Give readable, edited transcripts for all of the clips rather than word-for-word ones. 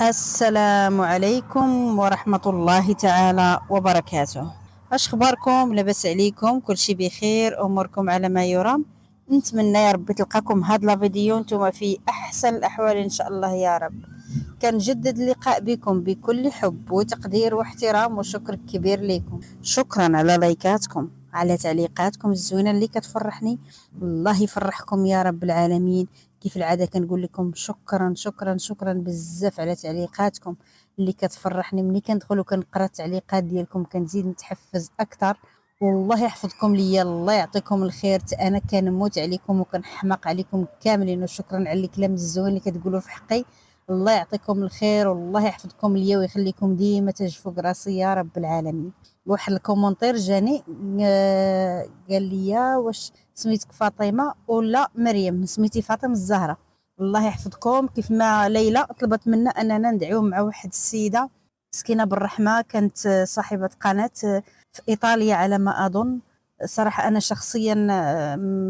السلام عليكم ورحمة الله تعالى وبركاته. اش اخباركم؟ لاباس عليكم؟ كل شيء بخير؟ اموركم على ما يرام؟ نتمنى يا رب تلقاكم هاد لا فيديو نتوما في احسن الاحوال ان شاء الله يا رب. كنجدد اللقاء بكم بكل حب وتقدير واحترام وشكر كبير لكم. شكرا على لايكاتكم، على تعليقاتكم الزوينه اللي كتفرحني. الله يفرحكم يا رب العالمين. كيف العاده كنقول لكم شكرا شكرا شكرا بزاف على تعليقاتكم اللي كتفرحني. ملي كندخل وكنقرا التعليقات ديالكم كنزيد نتحفز اكثر. والله يحفظكم ليا، الله يعطيكم الخير. انا كنموت عليكم وكنحماق عليكم كاملين، وشكرا على الكلام الزوين اللي كتقولوا في حقي. الله يعطيكم الخير والله يحفظكم ليا ويخليكم ديما تاج فوق راسي يا رب العالمين. واحد الكومونتير جاني قال لي واش سميتك فاطمه ولا مريم؟ سميتي فاطمه الزهراء. الله يحفظكم. كيف ما ليلى طلبت منا اننا ندعيو مع واحد السيده مسكينه بالرحمه، كانت صاحبه قناه في ايطاليا على ما اظن. صراحه انا شخصيا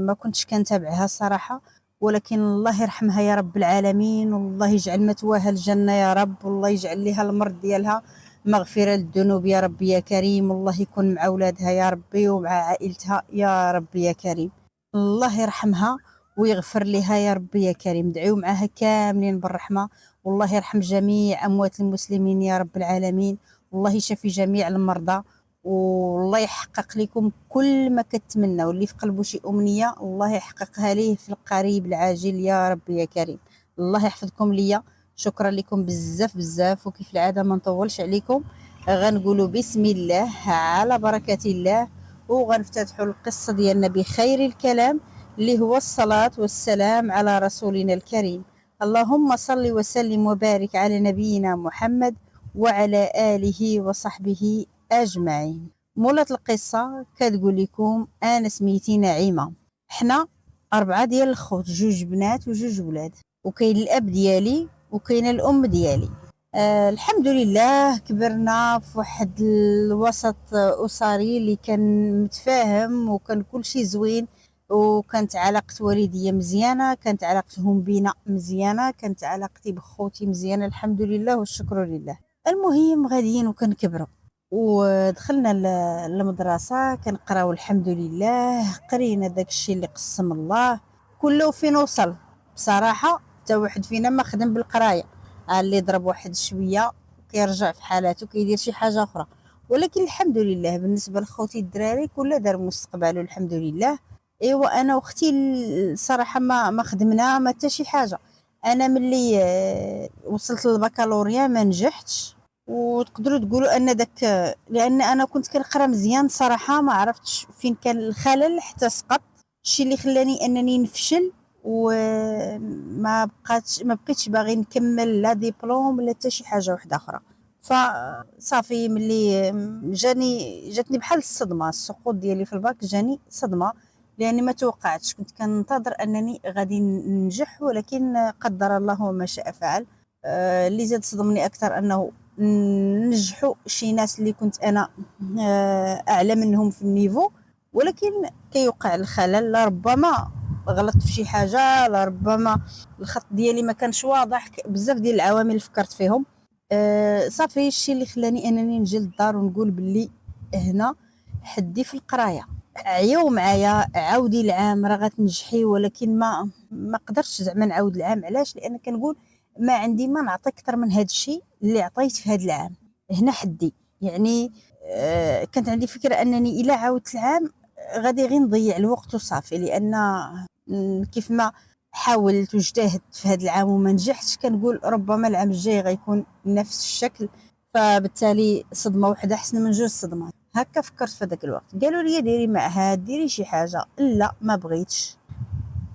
ما كنتش كنتابعها صراحه، ولكن الله يرحمها يا رب العالمين، والله يجعل مثواها الجنة يا رب، والله يجعل لها المرض ديالها مغفرة للذنوب يا رب يا كريم. والله يكون مع أولادها يا ربي ومع عائلتها يا رب يا كريم. الله يرحمها ويغفر لها يا رب يا كريم. دعيو معها كاملين بالرحمة، والله يرحم جميع أموات المسلمين يا رب العالمين. والله يشفي جميع المرضى، والله يحقق لكم كل ما كتمنى، واللي في قلبه شي أمنية الله يحققها ليه في القريب العاجل يا رب يا كريم. الله يحفظكم ليا. شكرا لكم بزاف بزاف، وكيف العادة ما نطولش عليكم، غنقولوا بسم الله على بركة الله، وغنفتتحوا القصة ديالنا بخير الكلام اللي هو الصلاة والسلام على رسولنا الكريم. اللهم صل وسلم وبارك على نبينا محمد وعلى آله وصحبه أجمعين. مولات القصة كتقول لكم أنا سميتي نعيمة. حنا 4 ديال الخوت، 2 بنات و2 ولاد، وكاين الأب ديالي وكاين الأم ديالي. الحمد لله كبرنا في واحد الوسط أسري اللي كان متفاهم وكان كل شيء زوين، وكانت علاقة والديا مزيانة، كانت علاقتهم بينا مزيانة، كانت علاقتي بخوتي مزيانة الحمد لله والشكر لله. المهم غاديين وكنكبروا ودخلنا المدرسة كنقراو الحمد لله، قرينا داكشي اللي قسم الله كله فين وصل. بصراحة تا واحد فينا ما خدم بالقراية، اللي ضرب واحد شوية كيرجع في حالاته كيدير شي حاجة أخرى. ولكن الحمد لله بالنسبة لخوتي الدراري كل دار مستقبله الحمد لله. ايوا انا واختي الصراحة ما خدمنا ما حتى شي حاجة. انا ملي وصلت للبكالوريا ما نجحتش، وتقدروا تقولوا ان داك، لان انا كنت كنقرا مزيان صراحه ما عرفتش فين كان الخلل حتى سقط. الشيء اللي خلاني انني نفشل ما بقيتش باغي نكمل لا ديبلوم ولا حتى شي حاجه واحده اخرى. فصافي ملي جاتني بحال الصدمه، السقوط ديالي في الباك جاني صدمه، لاني ما توقعتش. كنت كننتظر انني غادي ننجح، ولكن قدر الله وما شاء فعل. اللي زاد صدمني اكثر انه نجحوا شي ناس اللي كنت انا اعلى منهم في النيفو، ولكن كيوقع الخلل. لربما غلطت في شي حاجه، لربما الخط ديالي ما كانش واضح، بزاف ديال العوامل اللي فكرت فيهم. صافي الشيء اللي خلاني انني نجي للدار ونقول باللي هنا حدي في القرايه. عياو معايا عاودي العام راه غتنجحي، ولكن ما قدرتش زعما نعاود العام. علاش؟ لان كنقول ما عندي ما نعطي اكثر من هذا الشيء اللي عطيت في هذا العام. هنا حدي يعني. كانت عندي فكره انني الا عاودت العام غادي غير نضيع الوقت وصافي، لان كيف ما حاولت واجتهدت في هذا العام وما نجحتش كنقول ربما العام الجاي غيكون نفس الشكل. فبالتالي صدمه واحده احسن من 2 صدمات. هكا فكرت في ذاك الوقت. قالوا لي ديري معهد، ديري شي حاجه. لا ما بغيتش.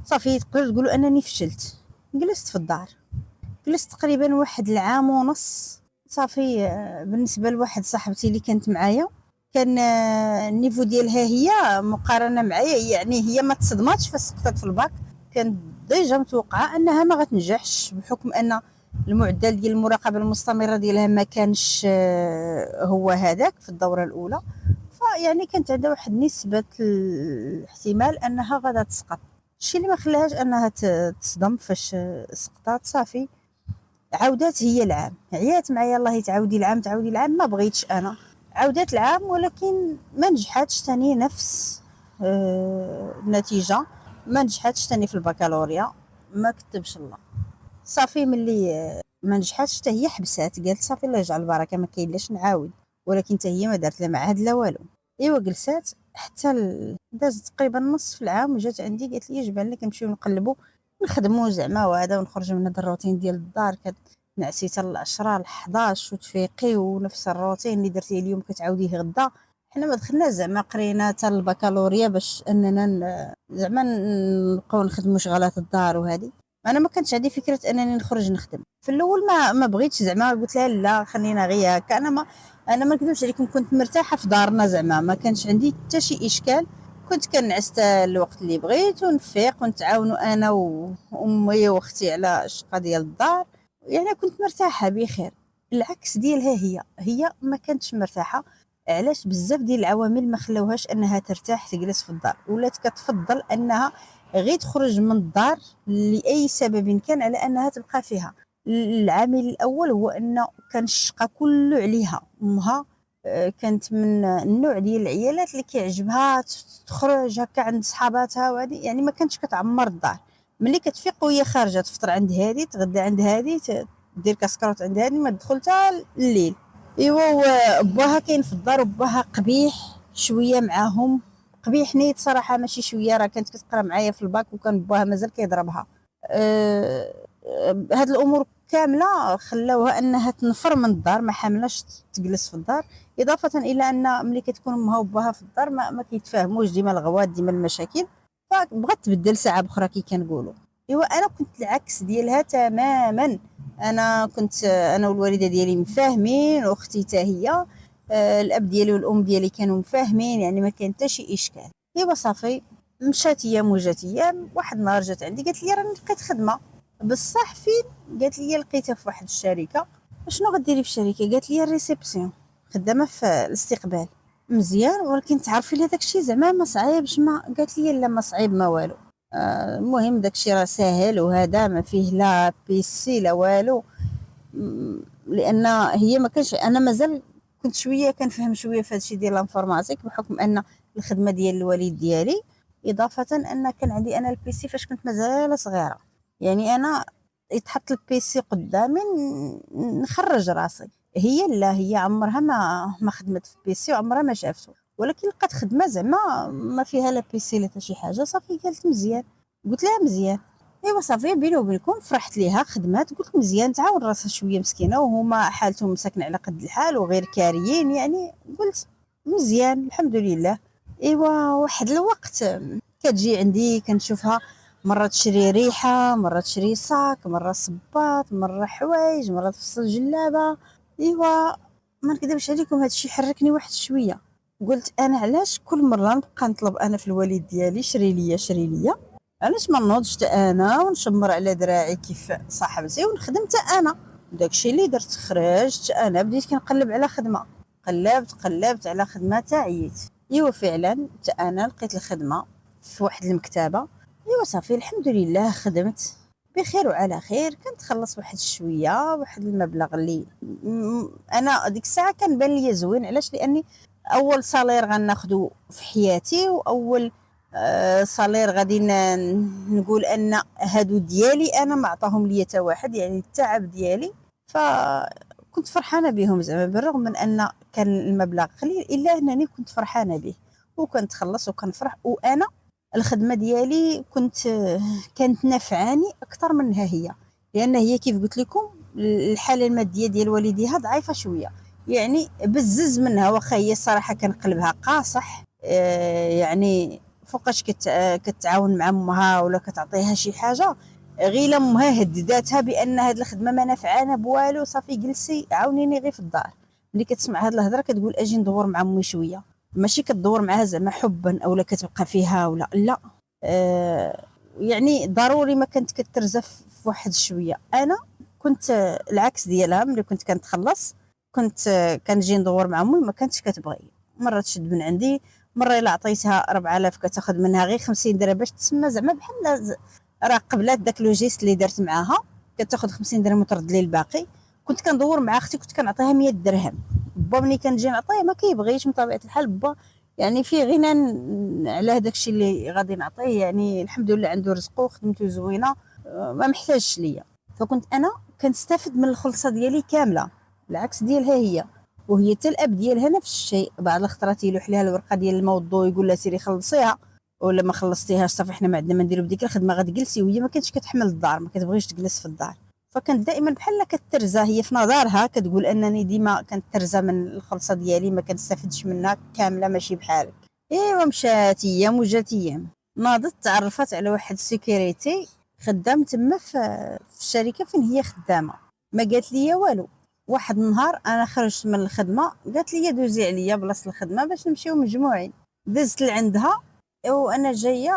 صافي تقدروا تقولوا انني فشلت. جلست في الدار، جلست تقريبا واحد العام ونص. صافي بالنسبه لواحد صاحبتي اللي كانت معايا كان النيفو ديالها هي مقارنه معايا، يعني هي ما تصدماتش فسقطت في الباك. كانت ديجا متوقعه انها ما غتنجحش بحكم ان المعدل ديال المراقبه المستمره ديالها ما كانش هو هذاك في الدوره الاولى. فيعني كانت عندها واحد نسبه الاحتمال انها غادا تسقط. الشيء اللي ما خلاهاش انها تصدم فاش سقطات. صافي عاودات هي العام، عيات معايا الله تعاودي العام تعاودي العام، ما بغيتش انا، عاودات العام ولكن ما نجحتش تاني نفس النتيجه، ما نجحتش تاني في البكالوريا، ما كتبش الله. صافي ملي ما نجحتش حتى هي حبسات، قالت صافي الله يجعل البركه ما كاين لاش نعاود، ولكن حتى هي ما دارت لا معهد لا والو. ايوا جلسات حتى داز تقريبا نصف العام وجات عندي قالت لي جبان لك نمشيو نقلبوا نخدموا زعما وهذا ونخرجوا من هذا الروتين ديال الدار، كتنعسي حتى العشرة ل11 وتفيقي ونفس الروتين اللي درتيه اليوم كتعاوديه غدا. حنا ما دخلنا زعما قرينا حتى البكالوريا باش اننا زعما نبقاو نخدموا شغالات الدار وهذه. انا ما كانش عندي فكره انني نخرج نخدم في الاول، ما بغيتش زعما، قلت لها لا خلينا غير هكا. انا ما نكذبش عليكم كنت مرتاحه في دارنا زعما، ما كانش عندي حتى شي اشكال، كنت كنعس حتى الوقت اللي بغيت ونفيق ونتعاونوا انا وامي واختي على الشقه ديال الدار، يعني كنت مرتاحه بخير. العكس ديالها هي ما كانتش مرتاحه. علاش؟ بزاف ديال العوامل ما خلوهاش انها ترتاح تجلس في الدار، ولات كتفضل انها غير تخرج من الدار لاي سبب كان على انها تبقى فيها. العامل الاول هو انه كان الشقه كله عليها، امها كانت من النوع ديال العيالات اللي كيعجبها تخرج هكا عند صحاباتها وهذه، يعني ما كانتش كتعمر الدار. ملي كتفيق وهي خارجه تفطر عند هذه، تغدى عند هذه، دير كاسكروت عند هذه، ما تدخل حتى الليل. ايوا باها كاين في الدار وباها قبيح شويه معاهم، قبيح نيت صراحه ماشي شويه، راه كانت كتقرا معايا في الباك وكان باها مازال كيضربها. هاد الامور كامله خلاوها انها تنفر من الدار، ما حاملاش تجلس في الدار. اضافه الى ان ملي كتكون امها وباها في الدار ما كيتفاهموش، ديما الغوات ديما المشاكل، فبغات تبدل ساعه بخرى كي كنقولوا. ايوا انا كنت العكس ديالها تماما، انا كنت انا والوالده ديالي مفاهمين، واختي حتى هي، الاب ديالي والام ديالي كانوا مفاهمين، يعني ما كان حتى شي اشكال. ايوا صافي مشات ايام وجات ايام، واحد النهار جات عندي قالت لي راني لقيت خدمه. بصح فين؟ قالت لي لقيتها في واحد الشركه. شنو غديري في الشركه؟ قالت لي الريسبسيون، خدامه في الاستقبال. مزيان، ولكن تعرفي هذاك الشيء زعما ما صعيبش، ما قالت لي لا ما صعيب ما والو. المهم داكشي راه ساهل، وهذا ما فيه لا بيسي لا والو. لان هي ما كانش، انا مازال كنت شويه كنفهم شويه في هادشي ديال الانفورماتيك بحكم ان الخدمه ديال الوالد ديالي، اضافه ان كان عندي انا البيسي فاش كنت مازال صغيره. يعني انا يتحط البيسي قدامي نخرج راسي. هي لا، هي عمرها ما خدمت في بيسي وعمرها ما شافته، ولكن لقات خدمه زعما ما فيها لا بيسي لا حتى شي حاجه. صافي قالت مزيان، قلت لها مزيان. ايوا صافي بيني وبينكم فرحت ليها، خدمات، قلت مزيان، تعاون راسها شويه مسكينه وهما حالتهم مساكن على قد الحال وغير كاريين، يعني قلت مزيان الحمد لله. ايوا واحد الوقت كتجي عندي كنشوفها، مرة تشري ريحة، مرة تشري صاك، مرة صباط، مرة حوايج، مرة تفصل جلابة. ايوا ما نكذبش عليكم هادشي حركني واحد شوية. قلت انا علاش كل مرة نبقى نطلب انا في الوالد ديالي شري ليا شري ليا، علاش ما نوضش انا ونشمر على دراعي كيف صاحبتي ونخدم انا؟ داكشي اللي درت، خرجت انا بديت كنقلب على خدمة، قلبت على خدمة عييت. ايوا فعلا انا لقيت الخدمة في واحد المكتبة. ايوا صافي الحمد لله خدمت بخير وعلى خير، كنت خلص واحد شويه، واحد المبلغ اللي انا ديك الساعه كان بان لي زوين. علاش؟ لاني اول صالير غناخذو في حياتي، واول صالير غادي نقول ان هادو ديالي انا ما عطاهم ليا حتى واحد، يعني التعب ديالي. فكنت فرحانه بهم زعما، بالرغم من ان كان المبلغ قليل الا انني كنت فرحانه به، وكنت خلص وكنفرح. وانا الخدمه ديالي كانت نافعاني اكثر منها هي، لان هي كيف قلت لكم الحاله الماديه ديال والديها ضعيفه شويه، يعني بزز منها. واخا هي الصراحه كان قلبها قاصح، يعني فوقاش كتعاون مع امها ولا كتعطيها شي حاجه، غير امها هدداتها بان هاد الخدمه ما نافعانا بوالو، صافي جلسي عاونيني غير في الدار. ملي كتسمع هاد الهضره كتقول اجي ندور مع امي شويه، ماشي كتدور معاها زعما حبا اولا كتبقى فيها ولا لا. يعني ضروري ما كنت كترزف في واحد شويه. انا كنت العكس ديالها، ملي كنت كنتخلص كنت كنجي ندور مع امي، ما كانتش كتبغي. مره تشد من عندي، مره الا عطيتها 4000 كتاخذ منها غير 50 درهم باش تسمى زعما بحال راه قبلات داك لو جيست اللي درت معاها. كتاخذ 50 درهم وترد لي الباقي. كنت كندور مع اختي، كنت كنعطيها 100 درهم. با ملي كنجي نعطيه ما كيبغيش من طبيعه الحال. با يعني في غنى على هذاك الشيء اللي غادي نعطيه، يعني الحمد لله عنده رزقه وخدمته زوينه، ما محتاجش ليا. فكنت انا كنستافد من الخلصه ديالي كامله، العكس ديالها هي. وهي حتى الاب ديالها نفس الشيء، بعض الخطرات يلوح لها الورقه ديال الموضوع يقول لها سيري خلصيها، ولا ما خلصتيهاش صافي حنا ما عندنا ما نديرو بديك الخدمه غتجلسي. وهي ما كانتش كتحمل الدار، ما كتبغيش تجلس في الدار. فكانت دائما بحال كترزى، هي في نظرها كتقول انني ديما كنترزى من الخلصه ديالي، ما كنستافدش منها كامله، ماشي بحالك. ايوا مشات ايام وجات ايام. ناضت تعرفت على واحد السيكوريتي خدام تما في الشركه فين هي خدامه. ما قالت لي والو. واحد النهار انا خرجت من الخدمه، قالت لي دوزي عليا بلاصه الخدمه باش نمشيو مجموعين. دزت لعندها وانا جايه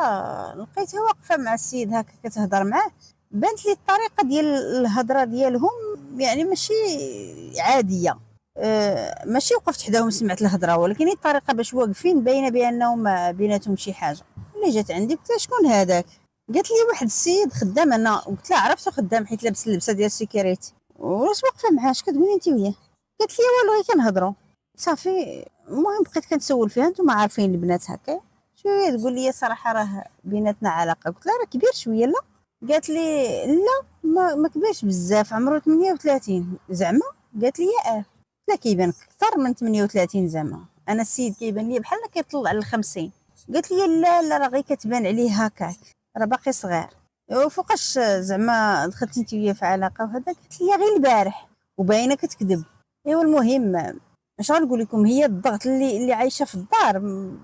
لقيتها واقفه مع السيد هكا كتهضر معاه. بانت لي الطريقه ديال الهضره ديالهم يعني ماشي عاديه. ماشي وقفت حداهم سمعت الهضره، ولكن الطريقه باش واقفين باينه بانهم بيناتهم شي حاجه. اللي جات عندي قلت لها شكون هذاك؟ قالت لي واحد السيد خدام. انا قلت لها عرفتو خدام حيت لابس اللبسه ديال السيكوريتي. واش واقفه معاه اش كتقولي انت وياه؟ قالت لي والو غير كنهضروا صافي. المهم بقيت كنسول فيها، نتوما عارفين البنات هكا شويه تقول لي صراحه راه بيناتنا علاقه. قلت لها راه كبير شويه لا؟ قالت لي لا ما كبيرش بزاف، عمره 38 زعما. قالت لي اه. لا كيبان اكثر من 38 زعما، انا السيد كيبان لي بحال كيطلع على 50. قالت لي لا لا راه غير كتبان عليه هكاك، راه باقي صغير. وفوقاش زعما دخلتي انت وياه في علاقه وهذا؟ قالت لي غير البارح وباينه كتكذب. ايوا المهم اش غنقول لكم، هي الضغط اللي عايشه في الدار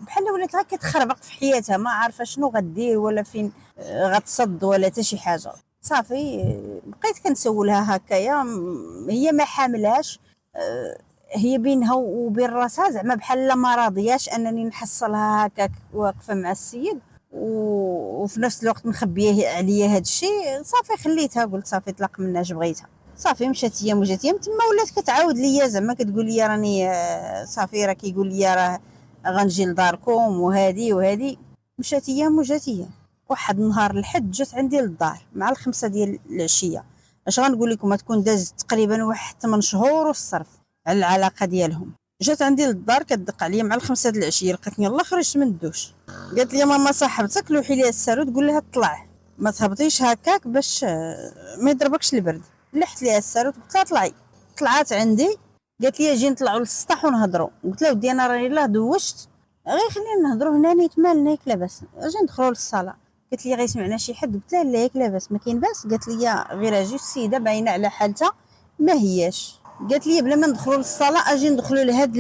بحال ولات غير كتخربق في حياتها، ما عارفه شنو غدير ولا فين غتصد ولا حتى شي حاجه. صافي بقيت كنسولها هكايا، هي ما حاملاش. هي بينها وبين راسها زعما بحال ما راضياش انني نحصلها هكاك واقفه مع السيد وفي نفس الوقت مخبيه عليا هذا الشيء. صافي خليتها، قلت صافي طلق مناش بغيتها. صافي مشات ايام وجات ايام، تما ولات كتعاود ليا زعما كتقول لي راني صافي راه كيقول لي راه غنجي لداركم وهادي وهادي. مشات ايام وجات ايام. واحد النهار الحد جات عندي للدار مع الخمسة ديال العشيه. اش غنقول لكم، تكون دازت تقريبا واحد 8 شهور والصرف على العلاقه ديالهم. جات عندي للدار كتدق عليا مع الخمسة د العشيه، لقيتني يلاه خرجت من الدوش. قالت لي ماما صاحبتك لوحي ليها السارو تقول لها طلع، ما تهبطيش هكاك باش ما يضربكش البرد. لحت ليها السارو قلت لها طلعي. طلعت عندي قالت لي اجي نطلعوا للسطح ونهضروا. قلت لها ودي انا راني لا دوشت، غير خلينا نهضروا هنا نيت مالنا ياك لاباس، اجي ندخلوا للصاله. قالت لي غير سمعنا شي حد. قلت لها لا ياك لاباس ما كاين باس. قالت لي غير اجي السيده باينه على حالتها ما هياش. قالت لي بلا ما ندخلوا للصاله اجي ندخلوا لهاد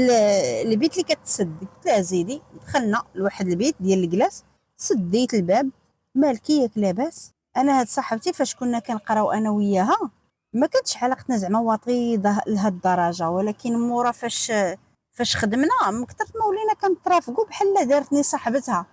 البيت اللي كتسد. قلت لها زيدي. دخلنا لواحد البيت ديال الكلاس، سديت الباب. مالكي ياك لاباس؟ انا هاد صاحبتي فاش كنا كنقراو انا وياها ما كانتش علاقتنا زعما وطيده لهاد الدرجه، ولكن مورا فاش خدمنا من كثر ما ولينا كنترافقوا بحال دارتني صاحبتها.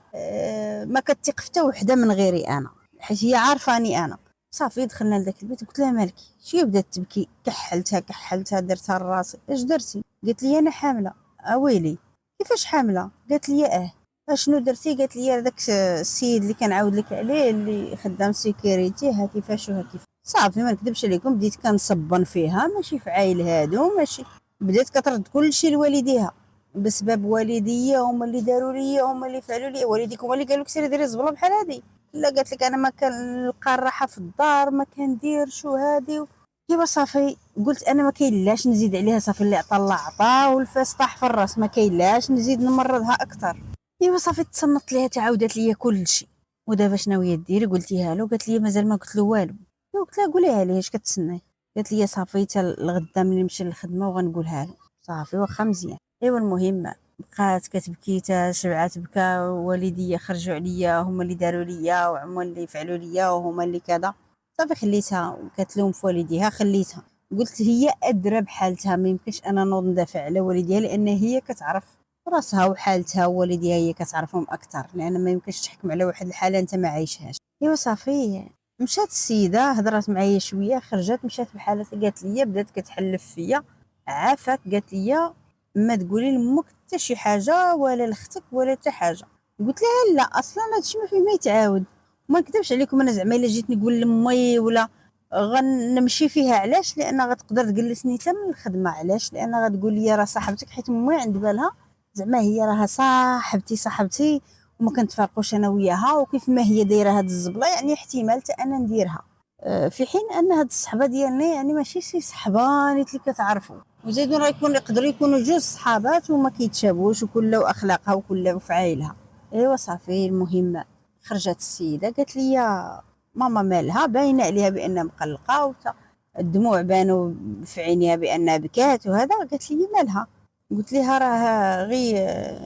ما كتثق حتى وحده من غيري انا، حيت هي عارفاني انا. صافي دخلنا لذاك البيت قلت لها مالكي شي؟ بدات تبكي. كحلتها درتها لراسي. اش درتي؟ قالت لي انا حامله. اويلي كيفاش حامله؟ قالت لي اشنو درتي؟ قالت لي داك السيد اللي كنعاود لك عليه اللي خدام سيكوريتي ها كيفاش وها كيفاش. صافي ما نكذبش عليكم بديت كنصبن فيها، ماشي في عايل هادو ماشي. بديت كترد كلشي لوالديها بسبب والديا، هما اللي داروا لي، هما اللي فعلوا لي. والديك هما اللي قالوا لك سيري ديري الزبله بحال هادي. لا قالت لك انا ما كنلقى الراحه في الدار، ما كندير شو هادي. ايوا صافي قلت انا ما كاينلاش نزيد عليها، صافي اللي عطا الله عطا والفاس طاح في الراس، ما كاينلاش نزيد نمرضها اكثر. ايوا صافي تصنت ليها تعاودت ليا كلشي. ودابا شنو ناويه ديري؟ قلتيها له؟ قالت لي مازال ما قلت له والو. قلت لها قوليها ليه اش كتسناي؟ قالت لي صافي حتى الغدا ملي نمشي للخدمه وغنقولها له. صافي واخا مزيان. ايوا المهم بقات كتبكي تا شبعات بكا. والديا خرجوا عليا، هما اللي داروا ليا وهما اللي فعلوا ليا وهما اللي كذا. صافي خليتها وكتلوم في والديها، خليتها. قلت هي ادرى بحالتها، ما يمكنش انا نوض ندافع على والديها لان هي كتعرف راسها وحالتها، ووالديها هي كتعرفهم اكثر، لان ما يمكنش تحكم على واحد الحاله انت ما عايشهاش. ايوا صافي مشات السيده هضرات معايا شويه، خرجت مشات بحالتها. قالت لي بدات كتحلف فيا، عافاك. قالت لي ما تقولي لامك حتى شي حاجه ولا لاختك ولا حتى حاجه. قلت لها لا اصلا هادشي ما فيه ما يتعاود. ما نكذبش عليكم انا زعما الا جيت نقول لامي ولا غنمشي فيها. علاش؟ لان غتقدر تجلسني حتى من الخدمه. علاش؟ لان غتقول لي راه صاحبتك، حيت امي عند بالها زعما هي راها صاحبتي وما كنتفارقوش انا وياها، وكيف ما هي دايره هاد الزبله يعني احتمال حتى انا نديرها. في حين ان هاد الصحبه ديالنا يعني ماشي شي صحبانيت اللي كتعرفوا، وزيدوا راه يقدروا يكونوا جوج صحابات وما كيتشابهوش، وكل واخلاقها وكل فعايلها. ايوا صافي. المهم خرجت السيده قالت لي ماما مالها، باينه عليها بانها مقلقه، الدموع بانوا في عينيها بانها بكات وهذا. قالت لي مالها؟ قلت لها راه غير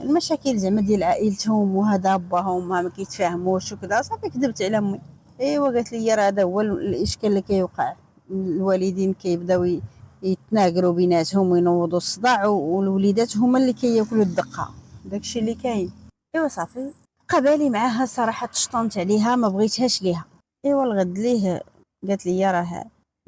المشاكل زعما ديال عائلتهم، وهذا باهم ما كيتفاهموش وكذا. صافي كذبت على امي. ايوا قالت لي راه هذا هو الاشكال اللي كيوقع. الوالدين كيبداو يتناقروا بيناتهم وينوضوا الصداع، والوليدات هما اللي كياكلوا الدقه. داكشي اللي كاين. ايوا صافي بقى بالي معاها صراحه، تشطنت عليها ما بغيتهاش ليها. ايوا الغد ليه قالت لي راه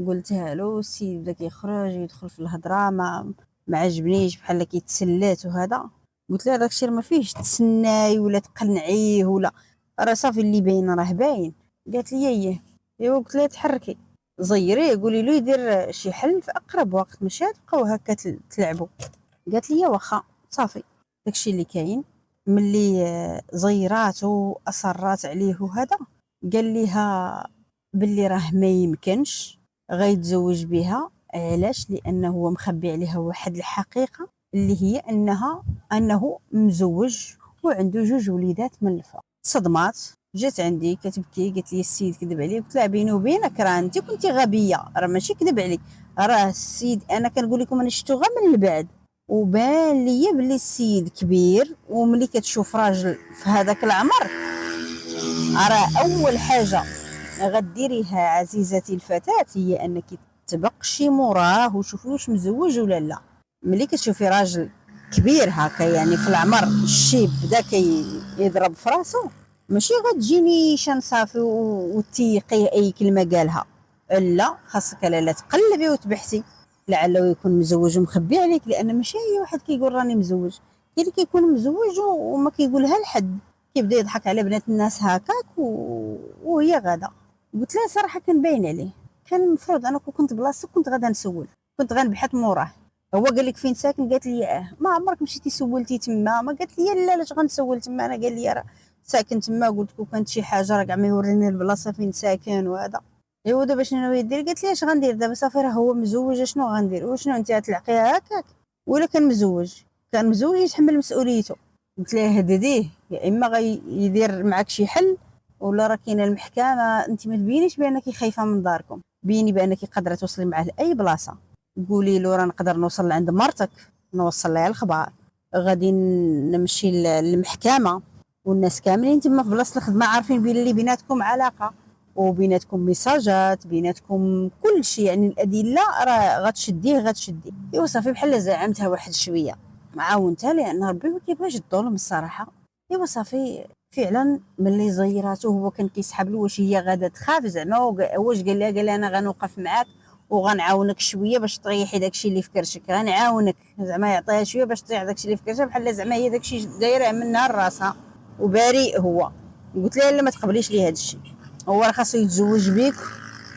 قلتها له السيد بدا كيخرج يدخل في الهضره، ما عجبنيش، بحال كيتسلات وهذا. قلت لها داكشي راه ما فيهش تسناي ولا تقنعيه ولا، راه صافي اللي باين راه باين. قالت لي اييه. ايوا قلت لها تحركي، زيريه، قولي له يدير شي حل في اقرب وقت، ماشي تبقاو هكا تلعبوا. قالت لي واخا. صافي داكشي اللي كاين. ملي زيراتو واصرات عليه وهذا، قال ليها باللي راه ما يمكنش غيتزوج بها. علاش؟ لانه هو مخبي عليها واحد الحقيقه اللي هي انه مزوج وعنده جوج وليدات من الفوق. صدمات، جات عندي كتبكي، قالت لي السيد كذب عليك. قلت لها بيني وبينك راه انت كنتي غبيه، راه ماشي كذب عليك، راه السيد انا كنقول لكم انا شفتو غير من البعد، وبان ليا بلي السيد كبير. وملي كتشوف راجل في هذاك العمر، راه اول حاجه غديريها عزيزتي الفتاه هي انك تبقشي موراه وشوفي واش مزوج ولا لا. ملي كتشوفي راجل كبير هكا يعني في العمر، الشيب بدا يضرب في راسو، ماشي غتجيني شان صافي وتيقيه اي كلمه قالها. لا، خاصك لا تقلبي وتبحثي لعله يكون مزوج ومخبي عليك. لان ماشي اي واحد كيقول راني مزوج، كاين اللي كيكون مزوج وما كيقولها لحد، كيبدا يضحك على بنات الناس هكاك وهي غاده. قلت لها صراحه كان باين عليه. كان المفروض انا كنت بلاصتك كنت غادا نسول، كنت غنبحث موراه. هو قال لك فين ساكن؟ قالت لي ما عمرك مشيتي سولتي تما؟ ما قالت لي لا، علاش غنسول تما؟ انا قال لي راه ساكن تما. قلت لكم كانت شي حاجه راه كاع ما يوريني البلاصه فين ساكن وهذا. ايوا دابا شنو ناوي دير؟ قالت لي اش غندير دابا؟ صافي راه هو مزوج، شنو غندير؟ وشنو انت غتلعقيها هكاك؟ ولا كان مزوج؟ كان مزوج يتحمل مسؤوليته. قلت لها هدديه، يا اما غيدير معك شي حل، ولا راه كاينه المحكمه. انت ما تبينيش بانك خايفه من داركم، بيني بانك قادره توصلي معاه لاي بلاصه. قولي له راه نقدر نوصل لعند مرتك، نوصل لها الخبر، غادي نمشي للمحكمه، والناس كاملين تما في بلاصه الخدمه عارفين بلي بيناتكم علاقه، وبيناتكم ميساجات، بيناتكم كل شيء. يعني الادله راه غتشديه. ايوا صافي بحال زعمتها واحد شويه، عاونتها لان ربي ما كيبغيش الظلم الصراحه. ايوا صافي فعلا ملي زيراته هو كان كيسحب له واش هي غادا تخاف زعما. واش قال لها انا غنوقف معاك وغنعاونك شويه باش تريحي داكشي اللي في كرشك، غنعاونك زعما، يعطيها شويه باش تريح داكشي اللي في كرشها، بحال زعما هي داكشي دايره منها لراسها وبريء هو. قلت لها لا ما تقبليش ليه هذا الشيء، هو راه خاصو يتزوج بك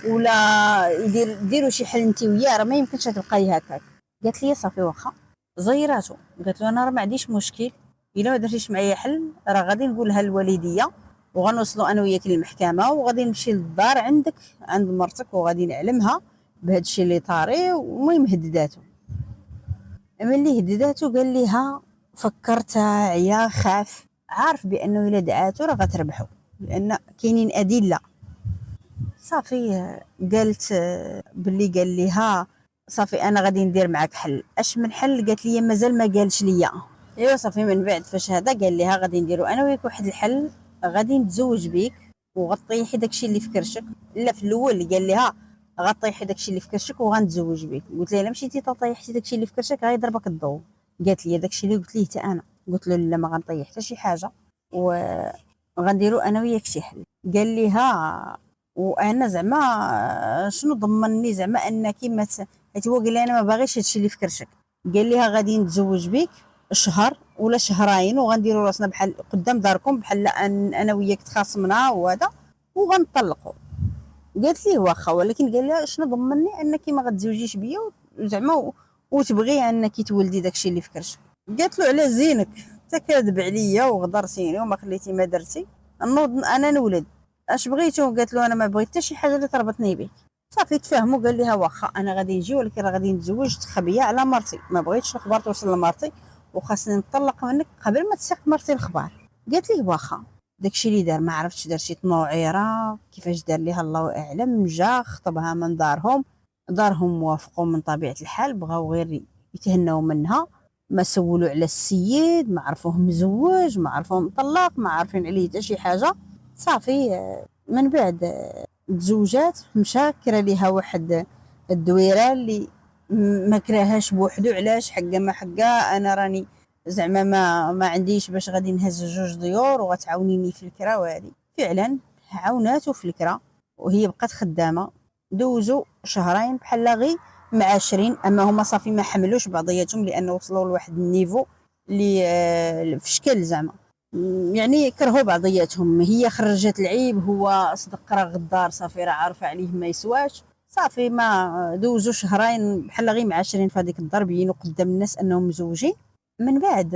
ولا ديروا شي حل انت وياه، راه ما يمكنش تبقاي هكاك. قالت لي صافي واخا. زيراته قالت له انا راه ما عنديش مشكل، الا ما درتيش معايا حل راه غادي نقولها للوالديه، وغنوصلوا انا وياك للمحكمه، وغادي نمشي للدار عندك عند مرتك وغادي نعلمها بهذا الشيء اللي طاري. ومهم هدداته. ملي هدداته قال ليها فكرت عيا خاف، عارف بانه الا دعاتو راه غتربحوا لان كاينين ادله. صافي قالت باللي قال ليها صافي انا غادي ندير معاك حل. اش من حل؟ قالت لي مازال ما قالش ليا. ايوا صافي من بعد فاش هذا قال ليها غادي نديروا انا وياك واحد الحل، غادي نتزوج بيك وغطيحي داكشي اللي في كرشك. لا في الاول اللي قال ليها غطيحي داكشي اللي في كرشك وغنتزوج بيك. قلت لها الا مشيتي طيحتي داكشي اللي في كرشك غيضربك الضوء. قالت لي داكشي اللي قلت ليه حتى انا. قلت له لا ما غنطيح حتى شي حاجه، وغنديروا انا وياك شي حل. قال ليها وانا زعما شنو ضمنني زعما انك ما حيت هو قال لي انا ما باغيش هادشي اللي في كرشك. قال ليها غادي نتزوج بك شهر ولا شهرين وغنديروا راسنا بحال قدام داركم بحال انا وياك تخاصمنا وهذا وغنطلقوا. قالت ليه واخا، ولكن قال لها شنو ضمني انك ما غتزوجيش بيا زعما وتبغي انك تولدي داكشي اللي فكرش. قالت له على زينك انت كاذب عليا وغدرتيني وما خليتي ما درتي، نوض انا نولد اش بغيتو. قالت له انا ما بغيت حتى شي حاجه اللي تربطني بك. صافي تفاهموا، قال لها واخا انا غادي نجي ولكن راه غادي نتزوج تخبيه على مرتي، ما بغيتش الخبر توصل لمرتي وخاصني نطلق منك قبل ما تسيق مرتي الخبر. قالت ليه واخا. داكشي اللي دار ما عرفتش، دار شي تنوعيره كيفاش دار ليها الله اعلم. جا خطبها من دارهم وافقوا من طبيعه الحال، بغاو غير يتهناو منها، ما سولوا على السيد، ما عرفوه مزوج، ما عرفوه مطلق، ما عارفين عليه حتى شي حاجه. صافي من بعد تزوجات، مشى كرا ليها واحد الدويره اللي ما كراهاش بوحدو. علاش؟ حقا ما حقا انا راني زعما ما عنديش باش غادي نهز جوج ديور وغتعاونيني في الكرا. وهذه فعلا عاوناتو في الكرا وهي بقات خدامه. دوزو شهرين بحال غي معاشرين، اما هما صافي ما حملوش بعضياتهم لانه وصلوا لواحد النيفو اللي في شكل زعما يعني كرهوا بعضياتهم. هي خرجت العيب، هو صدق راه غدار، صافي راه عارفه عليه ما يسواش. صافي ما دوزو شهرين بحال غير معاشرين في هذيك الدار، بينوا قدام الناس انهم مزوجين. من بعد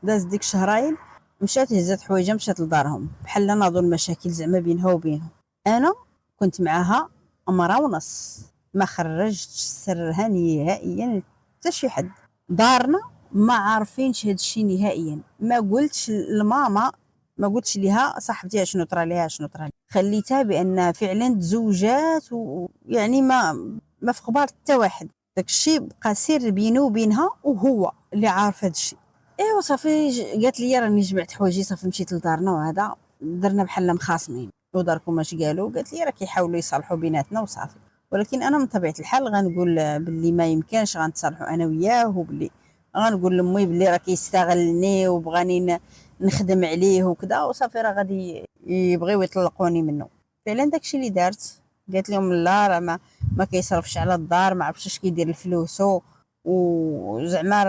داز ديك شهرين، مشات هزات حوايجها مشات لدارهم بحال ناضوا المشاكل زعما بينها وبينهم. انا كنت معاها مرة ونص، ما خرجتش سرها نهائيا حتى شي حد. دارنا ما عارفينش هاد الشيء نهائيا. ما قلتش لماما، ما قلتش ليها صاحبتي شنو طرا ليها شنو طرا ليها. خليتها بان فعلا تزوجات ويعني ما في خبار حتى واحد. داك الشيء بقى سر بينه وبينها وهو اللي عارف هاد الشيء. ايوا صافي قالت لي راني جمعت حوايجي صافي مشيت لدارنا وهذا درنا بحال مخاصمين. وداركم اش قالوا؟ قالت لي راه كيحاولوا يصالحوا بيناتنا وصافي، ولكن انا من طبيعه الحال غنقول باللي ما يمكنش غنتصالحوا انا وياه، وباللي غنقول لامي باللي راه كيستغلني وبغاني نخدم عليه وكذا وصافي راه غادي يبغيو يطلقوني منه. فعلا داكشي اللي دارت. قالت لهم لا راه ما كيصرفش على الدار، ما عرفتش اش كيدير الفلوسو، وزعما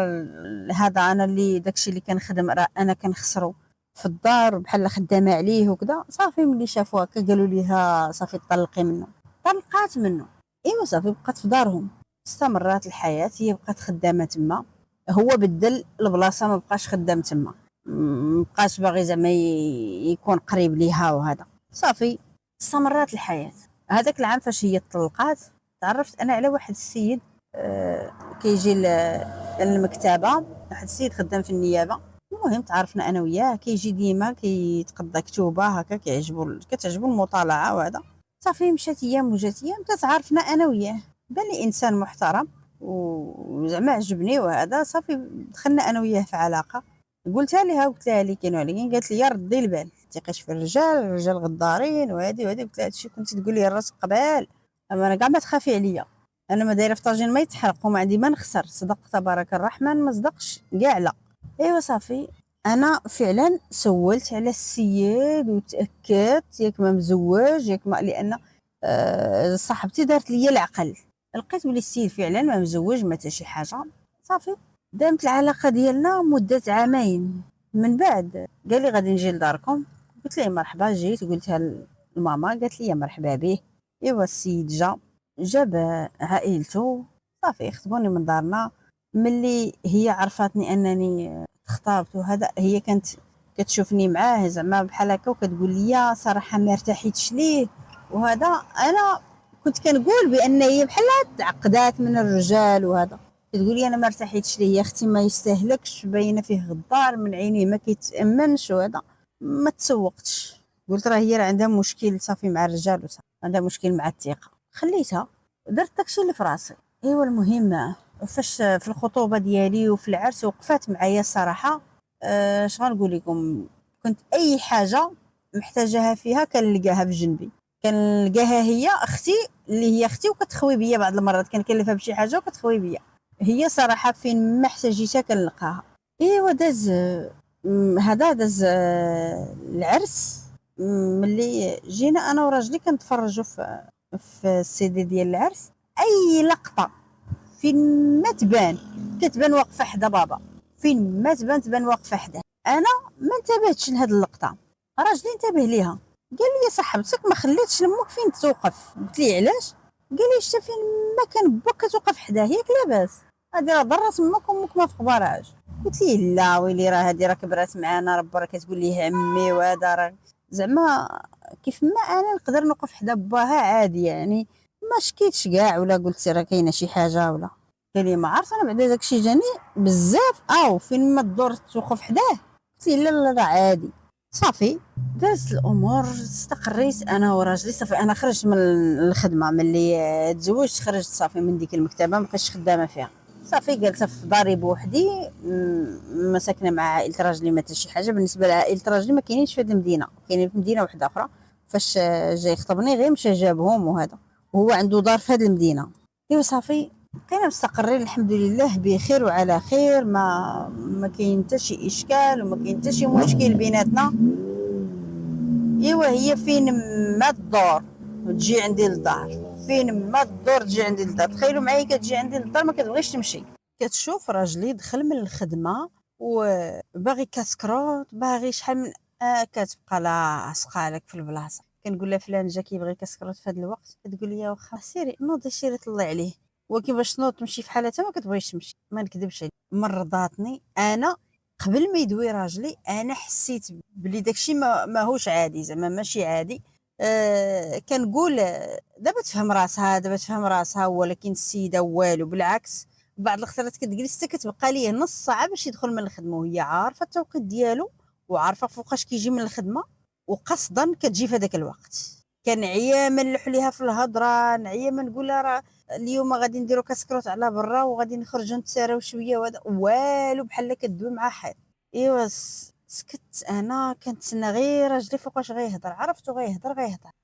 هذا انا اللي داكشي اللي كنخدم راه انا كنخسرو في الدار بحال خدامه عليه وكذا. صافي ملي شافوا هكا قالوا ليها صافي طلقي منه. طلقات منه. ايوا صافي بقات في دارهم، استمرت الحياه. هي بقات خدامه تما، هو بدل البلاصه ما بقاش خدام تما، مبقاش باغي زعما يكون قريب ليها وهذا. صافي استمرت الحياه. هذاك العام فاش هي طلقات تعرفت انا على واحد السيد كيجي للمكتبه، واحد السيد خدام في النيابه. المهم تعرفنا انا وياه، كيجي ديما كيتقضى كتوبه هكا، كتعجبو المطالعه وهذا. صافي مشات ايام وجات ايام تعرفنا انا وياه، بان لي انسان محترم وزعما عجبني وهذا. صافي دخلنا انا وياه في علاقه. قلت لها لي كاين ولكن قالت لي ردي البال تيقيش في الرجال غدارين وهذه. قلت لها هادشي كنت تقولي لراسك قبل، اما انا كاع ما تخافي عليا، انا ما دايره في طاجين ما يتحرق وما عندي ما نخسر. صدق تبارك الرحمن، ما صدقش كاع لا. ايوا صافي انا فعلا سولت على السيد وتاكدت ياك ما مزوج ياك ما، لان صاحبتي دارت لي العقل، لقيت بلي السيد فعلا ما مزوج ما حتى شي حاجه. صافي دامت العلاقه ديالنا مده عامين. من بعد قال لي غادي نجي لداركم. قلت ليه مرحبا. جيت وقلتها لماما، قالت لي مرحبا به. ايوا السيد جاب عائلته. صافي خطبوني من دارنا. ملي هي عرفاتني انني تخطبت وهذا، هي كانت كتشوفني معاه زعما بحال هكا وكتقول لي صراحه ما ارتحيتش ليه وهذا. انا كنت كنقول بان هي بحال تعقدات من الرجال وهذا. تقول لي انا ما ارتحيتش ليه يا اختي، ما يستاهلكش، باينه فيه غدار من عينيه ما كيتامنش وهذا. ما تسوقتش، قلت راه هي عندها مشكل صافي مع الرجال وصافي عندها مشكل مع الثقه. خليتها درت داكشي اللي في راسي. ايوا المهم فاش في الخطوبه ديالي وفي العرس وقفات معايا الصراحه. اش غنقول لكم، كنت اي حاجه محتاجاها فيها كنلقاها في جنبي. كنلقاها هي اختي اللي هي اختي وكتخوي بيا بعض المرات، كنكلفها بشي حاجه وكتخوي بيا. هي صراحه فين ما احتاجيتها كنلقاها. ايوا هذا داز العرس. ملي جينا انا وراجلي كنتفرجوا في السيدي ديال العرس، اي لقطه فين ما تبان كتبان واقفه حدا بابا، فين ما تبان واقفه حدا. انا ما انتبهتش لهاد اللقطه، راجلي انتبه ليها. قال لي صاحبتك ما خلاتش لمك فين توقف. قلت لي علاش؟ قال لي شتا فين ما كان باك كتوقف حداه ياك لاباس، هادي راه ضرات امك وامك ما تخبرهاش. قلت لي لا ويلي راه هادي راه كبرات معانا، راه كتقول لي عمي وهذا راه زعما كيف ما انا نقدر نوقف حدا باها عادي يعني، ما شكيتش كاع ولا قلت راه كاينه شي حاجه ولا. قال لي ما عرفت انا بعدا داكشي جاني بزاف او فين ما تدور توقف حداه. قلت لي لا لا لا عادي. صافي دازت الامور، استقريت انا وراجلي. صافي انا خرجت من الخدمه ملي تزوجت، خرجت صافي من ديك المكتبه، ما بقيتش خدامه فيها. صافي جالسه في داري بوحدي، ما ساكنه مع عائله راجلي ما حتى شي حاجه. بالنسبه لعائله راجلي ما كاينينش في هذه المدينه، كاينين في مدينه واحده اخرى. فاش جاي يخطبني غير مشى جابهم وهذا، وهو عنده دار في هذه المدينه. ايوا صافي بقينا مستقرين الحمد لله بخير وعلى خير، ما كاين حتى شي اشكال وما كاين حتى شي مشكل بيناتنا. ايوا هي فين ما تدور تجي عندي للدار، فين ما تدور تجي عندي للدار. تخيلوا معايا كتجي عندي للدار ما كتبغيش تمشي. كتشوف راجلي دخل من الخدمه وباغي كاسكروط، باغي شحال من كتبقى لاصقه لك في البلاصه. كنقول لها فلان جا كيبغي كاسكروط في هذا الوقت، كتقول لي واخا سيري نوضي سيري طلعي عليه. ولكن باش تنوض تمشي في حالتها ما كتبغيش تمشي، ما نكذبش عليك. مرضاتني انا قبل ما يدوي راجلي انا حسيت بلي داكشي ماهوش عادي، زعما ماشي عادي. كنقول دابا تفهم راسها، دابا تفهم راسها، ولكن السيده والو بالعكس. بعض الخطرات كتجلس حتى كتبقى ليه نص ساعه باش يدخل من الخدمه وهي عارفه التوقيت ديالو وعارفه فوقاش كيجي من الخدمه، وقصدا كتجي في هذاك الوقت. كنعيا ما نلوح ليها في الهضره، نعيا ما نقول لها راه اليوم غادي نديرو كاسكروت على برا وغادي نخرجوا نتساراو شويه وهذا والو، بحال كدوي مع حيط. ايوا سكت. انا كنتسنى غير راجلي فوقاش غيهضر، عرفتو غيهضر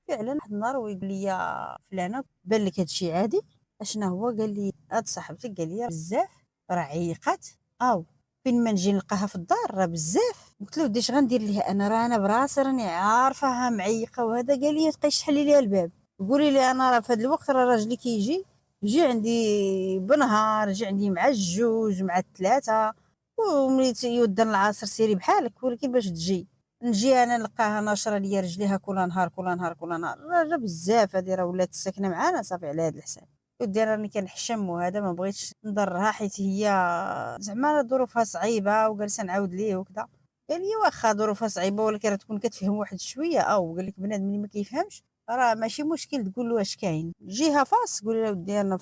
فعلا. واحد النهار ويقول لي فلانه بان لك هادشي عادي؟ اشنا هو؟ قال لي هاد صاحبتك قال لي بزاف راه عيقات، او فين ما نجي نلقاها في الدار راه بزاف. قلت له ودي اش غندير ليها انا؟ راه انا براسي راني عارفاها معيقه وهذا. قال لي تبقاي تحلي ليها الباب، قولي لي انا راه في هذا الوقت راه راجلي كيجي، يجي عندي بنهار، يجي عندي مع الجوج مع الثلاثه، وملي يودن العصر سيري بحالك. ولكن باش تجي نجي انا نلقاها ناشره ليا رجليها كل نهار كل نهار كل نهار، راه بزاف. هذه راه ولات ساكنه معانا صافي على هذا الحساب. ودي راني كنحشم وهذا، ما بغيتش نضرها حيت هي زعما ظروفها صعيبه وجالسه نعاود ليه وكذا. قال لي واخا ظروفها صعيبه ولكن راه تكون كتفهم واحد شويه. او قال لك بنادم اللي ما كيفهمش راه ماشي مشكل تقول له اش كاين، جيها فاس قول له ودي انا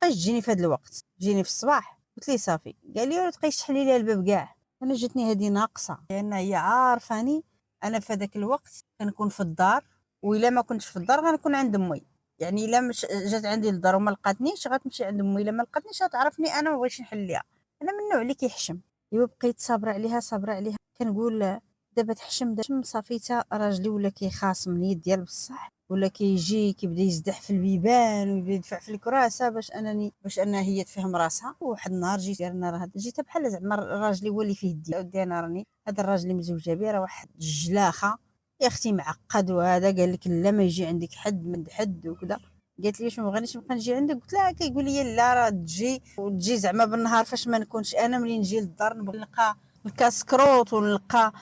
بقيتش تجيني في هذا الوقت، جيني في الصباح. قلت لي صافي. قال لي ولا تبقيش تحلي لي الباب كاع. انا جاتني هذه ناقصه لان هي عارفاني انا في هذاك الوقت كنكون في الدار، والا ما كنتش في الدار غنكون عند امي. يعني الا مش جات عندي للدار وما لقاتنيش غتمشي عند امي، الا ما لقاتنيش غتعرفني انا ما بغيتش نحليها. انا من النوع اللي كيحشم. ايوا بقيت صابره عليها صابره عليها. كنقول دابا تحشم صافي تا راجلي ولا كيخاصمني ديال بصح، ولا كيجي كيبدا يزدح في البيبان ويبدا يدفع في الكراسه باش انها هي تفهم راسها. وواحد النهار جيت انا راه جيت بحال زعما راجلي هو اللي فيه الدين. ودي انا راني هذا الراجل اللي مزوجه به راه واحد الجلاخه يا اختي معقد وهذا. قال لك لا ما يجي عندك حد من حد وكذا. قالت لي واش ما بغينيش نبقى نجي عندك؟ قلت لها كيقول لي لا راه تجي وتجي زعما بالنهار فاش ما نكونش انا. ملي نجي للدار نبغي نلقى الكاسكروت ونلقى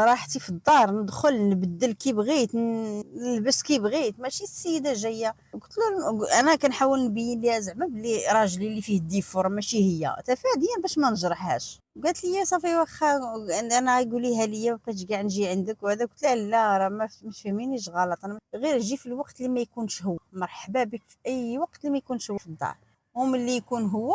راحتي في الدار، ندخل نبدل كي بغيت، نلبس كي بغيت، ماشي السيده جايه. قلت له انا كنحاول نبين ليها زعما بلي راجلي اللي فيه الديفور ماشي هي، تفاديا باش ما نجرحهاش. قالت لي صافي واخا انا يقوليها ليا بقيت كاع نجي عندك وهذا. قلت لها لا راه ما تفهمينيش غلط، انا غير جي في الوقت اللي ما يكونش هو. مرحبا بك في اي وقت اللي ما يكونش هو في الدار، وملي يكون هو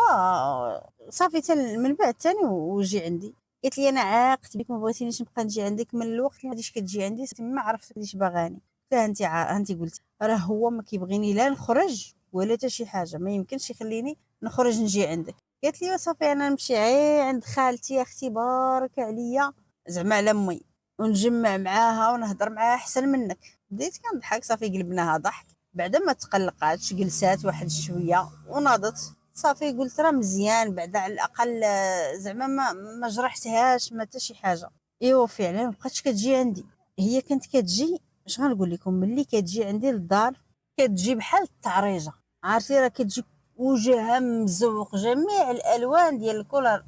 صافي من بعد تاني وجي عندي. قالت لي انا عاقت بك ما بغيتينيش نبقى نجي عندك من الوقت اللي ما غاديش كتجي عندي تما عرفت بديتي باغاني. قلت لها انت قلتي راه هو ما كيبغيني لا نخرج ولا حتى شي حاجه، ما يمكنش يخليني نخرج نجي عندك. قالت لي صافي انا نمشي غير عند خالتي يا اختي بارك عليا زعما على امي ونجمع معاها ونهضر معاها احسن منك. بديت كنضحك صافي قلبناها ضحك. بعدا ما تقلقاتش جلسات واحد شويه وناضت. صافي قلت راه مزيان بعدا على الاقل زعما ما جرحتهاش ما حتى شي حاجه. ايوا فعلا مابقاتش كتجي عندي. هي كانت كتجي اش غنقول لكم ملي كتجي عندي للدار كتجي بحال التعريجه. عرفتي راه كتجي وجهها مزوق جميع الالوان ديال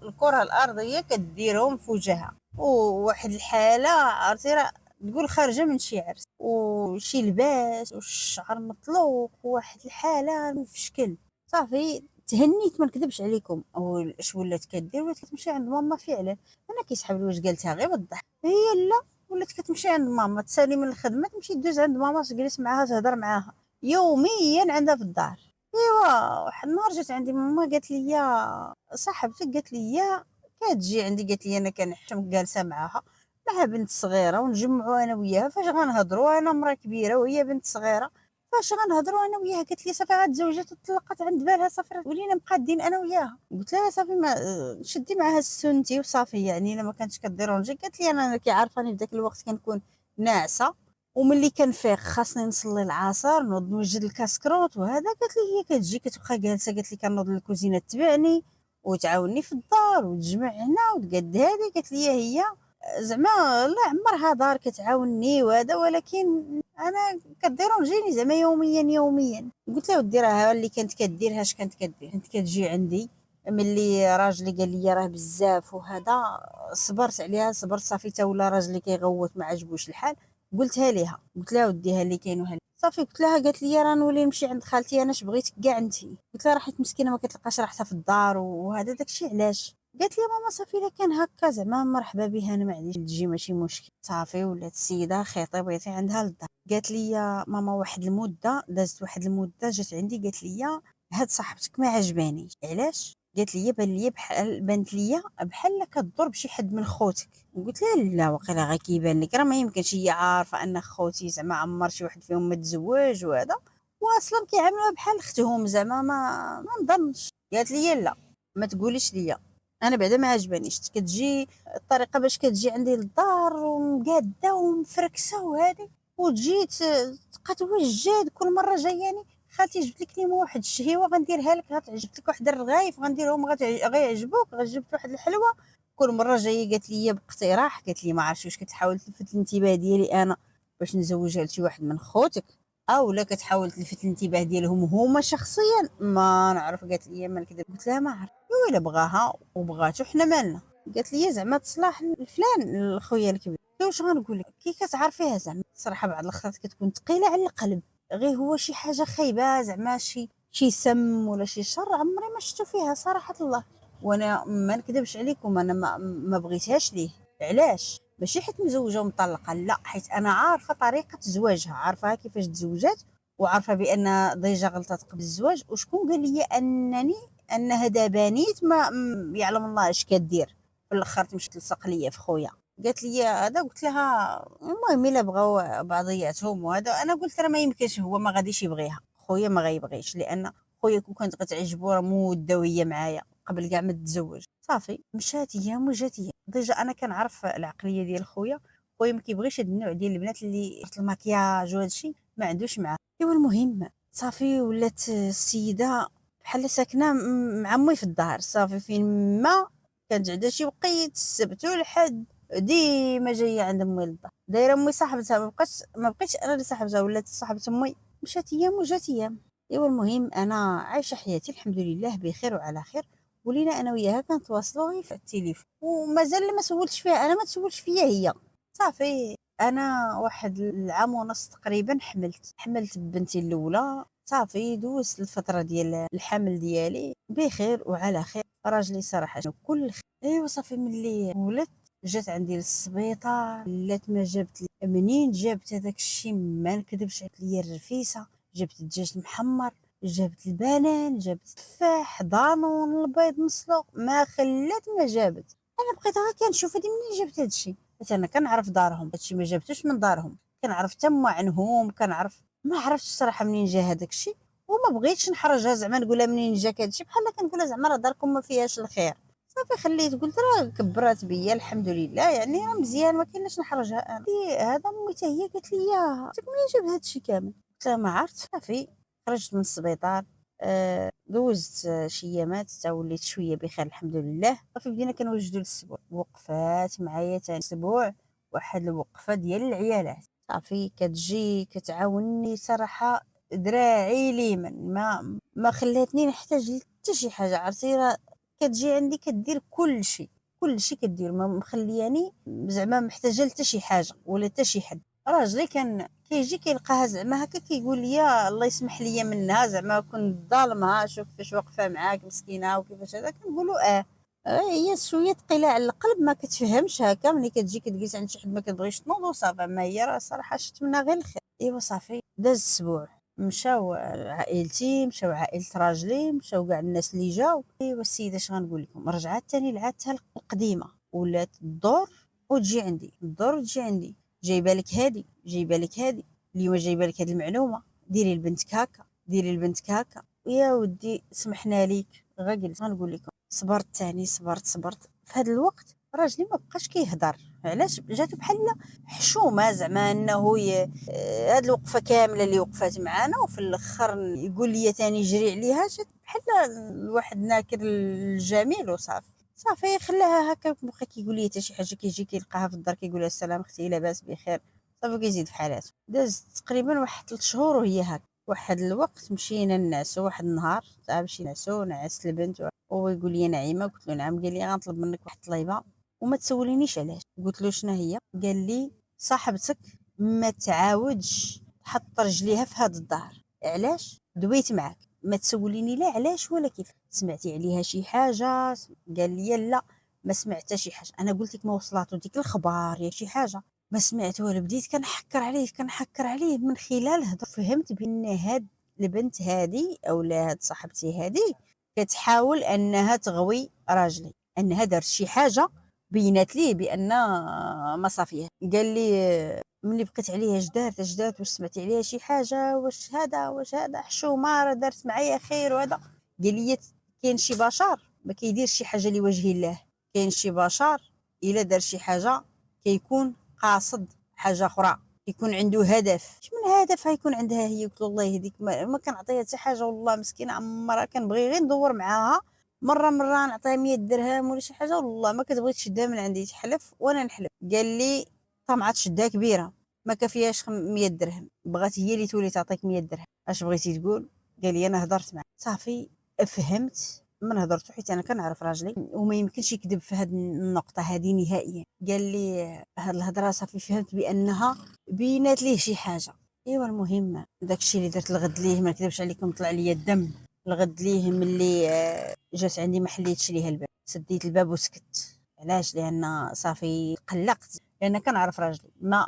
الكره الارضيه كديرهم في وجهها، وواحد الحاله عرفتي راه تقول خارجة من شي عرس وشي لباس والشعر مطلوق وواحد الحالة في شكل. صافي تهنيت ما نكذبش عليكم. اش ولات كدير؟ ولات كتمشي عند ماما فعلا. انا كيسحب لي واش قالتها غير بالضحك. هي لا، ولات كتمشي عند ماما تسالي من الخدمه تمشي دوز عند ماما تجلس معاها تهضر معاها يوميا عندها في الدار. ايوا واحد النهار جات عندي ماما قالت لي صاحبتك قالت لي كتجي عندي، قالت لي انا كنحشم جالسه معاها مع بنت صغيره ونجمعوا انا وياها فاش غنهضروا، انا مرا كبيره وهي بنت صغيره فاش غنهضروا انا وياها. قالت لي صافي عاد تزوجات وطلقت عند بالها صافي ولينا مقادين انا وياها. قلت لها صافي ما شدي معاها السنتي وصافي يعني الا ما كانتش كديرونجي. قالت لي انا كيعرفاني في داك الوقت كنكون ناعسه وملي كنفيق خاصني نصلي العصر نوض نوجد الكاسكروط وهذا. قالت لي هي كتجي كتبقى جالسه، قالت لي كنوض للكوزينه تبعني وتعاوني في الدار وتجمع هنا وتقد هذه. قالت لي هي زعما لا عمرها دار كتعاوني وهذا، ولكن انا كديرونجيني زعما يوميا يوميا. قلت لها ودي راه اللي كانت كدير اش كانت كدير، كانت كتجي عندي ملي راجلي قال لي راه بزاف وهذا صبرت عليها صبرت صافي تا ولا راجلي كيغوت ما عجبوش الحال. قلتها ليها قلت لها وديها اللي كاين وها صافي. قلت لها قالت لي راه نولي نمشي عند خالتي انا اش بغيتك كاع انتي. قلت لها راه حيت مسكينه ما كتلقاش راحتها في الدار وهذا داكشي علاش. قالت لي ماما صافي الا كان هكا زعما مرحبا بها انا ما عنديش تجي ماشي مشكل. صافي ولات السيده خطيبتي عندها للدار. قالت لي يا ماما واحد المده دازت واحد المده جات عندي قالت لي هاد صاحبتك ما عجبانيش علاش. قالت لي بان لي بحال بانت لي بحال كدور بشي حد من خوتك. قلت لها لا واقيلا غير كيبان لك راه ما يمكنش هي عارفه ان خوتي زعما عمر شي واحد فيهم متزوج وهذا واصلا كيعاملوها بحال اختهم زعما ما نظنش. قالت لي لا ما تقوليش ليا انا بعدا ما عجبانيش كتجي الطريقه باش كتجي عندي للدار ومقاده ومفركسه وهذه وتجي تبقى توجد كل مره جاياني خالتي جبت لك ليمون واحد الشهيوه غنديرها لك، جبت لك واحد الرغايف غنديرهم غيعجبوك، جبت واحد الحلوه. كل مره جايه قالت لي باقتراح قالت لي ما عرفتش واش كتحاول تلفت الانتباه ديالي انا باش نزوجها لشي واحد من خوتك او لا كتحاول تلفت الانتباه ديالهم هما شخصيا ما نعرف. قالت لي ما نكذب. قلت لها ما عرفت الا بغاها وبغاتو حنا مالنا. قالت لي زعما تصلاح الفلان خويا الكبير. قلت واش غنقول لك كي كتعرفيها زعما صراحه بعض الخطرات كتكون ثقيله على القلب، غير هو شي حاجه خايبه زعما شي سم ولا شي شر عمري ما شفتو فيها صراحه الله. وانا ما نكذبش عليكم انا ما بغيتهاش ليه. علاش؟ ماشي حيت مزوجه ومطلقه لا، حيت انا عارفه طريقه زواجها عارفه كيفاش تزوجات وعارفه بان ديجا غلطات قبل الزواج. وشكون قال لي انها دابانيت ما يعلم الله اش كدير في الاخر تمشي تلصق ليا في خويا. قالت لي هذا قلت لها المهم الا بغاو بعضياتهم وهذا انا قلت راه ما يمكنش هو ما غاديش يبغيها خويا ما غيبغيش لان خويا كون كانت غتعجبو راه مده وهي معايا قبل كاع ما تتزوج. صافي مشات ايام وجات ايام ديجا انا كنعرف العقليه ديال خويا. خويا ما كيبغيش هاد النوع ديال البنات اللي تحت المكياج وهذا الشيء ما عندوش معاه. ايوا المهم صافي ولات السيده بحال ساكنه مع امي في الدار. صافي فين ما كانت عندها شي وقيت السبت والحد ديما جايه عند امي للدار دايره امي صاحبتها. ما بقيتش انا اللي صاحبتها ولات صاحبه امي. مشات ايام وجات ايام. ايوا المهم انا عايشه حياتي الحمد لله بخير وعلى خير. ولينا انا وياها كنتواصلوا غير في التليفون ومازال ما سولتش فيها انا ما تسولش فيا هي. صافي انا واحد العام ونص تقريبا حملت بنتي الاولى. صافي دوزت الفتره ديال الحمل ديالي بخير وعلى خير. راجلي صراحه كل خير. ايوا صافي ملي ولدت جات عندي للسبيطار لات ما جابت لي منين جابت هذاك الشيء ما نكذبش عليك ليا الرفيسه. جبت الدجاج المحمر جابت البنان جابت التفاح ضانون البيض مسلوق ما خلات ما جابت. انا بقيت غير كنشوف هذه منين جابت هذا الشيء حيت انا كنعرف دارهم هادشي ما جابتوش من دارهم. كنعرف تما عنهم كنعرف ما عرفتش الصراحه منين جا هذاك الشيء. وما بغيتش نحرجها زعما نقولها منين جاك هذا الشيء بحال كنقولها زعما راه داركم ما فيهاش الخير. صافي خليت قلت راه كبرات بيا الحمد لله يعني راه مزيان ما كاينلاش نحرجها. انا هذا امي حتى هي قالت لي منين جاب هذا الشيء كامل. قلت لها ما عرفت. صافي خرجت من السبيطار دوزت شي ايامات حتى وليت شويه بخير الحمد لله. صافي بدينا كنوجدوا الاسبوع وقفات معايا تاني اسبوع واحد الوقفه ديال العيالات. صافي كتجي كتعاونني صراحه دراعي اليمين ما خلاتني نحتاج حتى شي حاجه. عرفتي راه كتجي عندي كدير كل شيء كلشي كدير، ما مخلياني زعما محتاجه لتا شي حاجه ولا حتى شي حد. راجلي كان كيجي كيلقاها زعما هكا كيقول لي الله يسمح لي منها، زعما كنت ظالمها، شوف كيفاش واقفه معاك مسكينه وكيفاش هذا. كنقولوا هي شويه ثقيله على القلب، ما كتفهمش هكا ملي كتجي كتجلس عند شي حد ما كتبغيش تنوض وصافي. ما هي راه صراحه شفت منها غير الخير. ايوا صافي داز السبوع، مشاو عائلتي، مشاو عائله راجلي، مشاو كاع الناس اللي جاو. ايوا السيده اش غنقول لكم، رجعت تاني لعادتها القديمه، ولات الدور وتجي عندي، الدور وتجي عندي، جايبه لك هادي جايبه لك هادي، اليوم جايبه لك هاد المعلومه، ديري لبنتك هكا، ديري لبنتك هكا. يا ودي سمحنا ليك، غا جلست غنقول لكم صبرت تاني، صبرت في هذا الوقت راجلي ما بقاش كيهضر. علاش؟ جاتو بحال حشومه زعما انه هاد الوقفه كامله اللي وقفات معانا وفي الاخر يقول لي تاني جري عليها. جات بحال الواحد ناكر الجميل وصافي. صافي خلاها هكا، بقى كيقول لي حتى شي حاجه، كيجي كيلقاها في الدار كيقول لها السلام اختي لاباس بخير، صافي كيزيد في حالاته. داز تقريبا واحد 3 شهور وهي هكا. واحد الوقت مشينا نعسو، واحد النهار مشينا نعسو، نعست البنت وهو يقول لي نعيمه. قلت له نعم. قال لي غنطلب منك واحد الطليبه وما تسولينيش علاش. قلت له شنو هي؟ قال لي صاحبتك ما تعاودش تحط رجليها في هاد الدار. علاش؟ دويت معاك، ما تسوليني لا علاش ولا كيف. سمعتي عليها شي حاجه؟ قال لي لا ما سمعت حتى شي حاجه. انا قلت لك ما وصلاتو ديك الخبار يا شي حاجه؟ ما سمعت والو. بديت كنحكر عليه من خلال هضر. فهمت بان هاد البنت هادي اولا هاد صاحبتي هادي كتحاول انها تغوي راجلي، انها دارت شي حاجه بينات ليه بان ما صافيه. قال لي ملي بقيت عليه اش دارت واش سمعتي عليها شي حاجه، واش هذا حشومه راه دارت معايا خير وهذا. قال لي كاين شي بشر ما كيدير شي حاجه لوجه الله، كاين شي بشر الا دار شي حاجه كيكون قاصد حاجه اخرى، يكون عنده هدف. شمن هدف غيكون عندها هي؟ قلت له الله يهديك ما كنعطيها حتى حاجه والله مسكينه، عمرها كنبغي غير ندور معاها، مره نعطيها 100 درهم ولا شي حاجه والله ما كتبغي تشدها من عندي، تحلف وانا نحلف. قال لي طمعه تشدها كبيره ما كافياش 100 درهم، بغات هي اللي تولي تعطيك 100 درهم، اش بغيتي تقول؟ قال لي انا هضرت معاه صافي فهمت من هضرته، حيت انا كنعرف راجلي وما يمكنش يكذب في هذه النقطه هذه نهائيا. قال لي هاد الهضره صافي فهمت بانها بينات ليه شي حاجه. ايوا المهم داكشي اللي درت الغد ليه ما نكذبش عليكم طلع لي الدم. الغد ليه ملي جات عندي ما حليتش ليها الباب، سديت الباب وسكت. علاش؟ لان صافي قلقت، لان كنعرف راجلي ما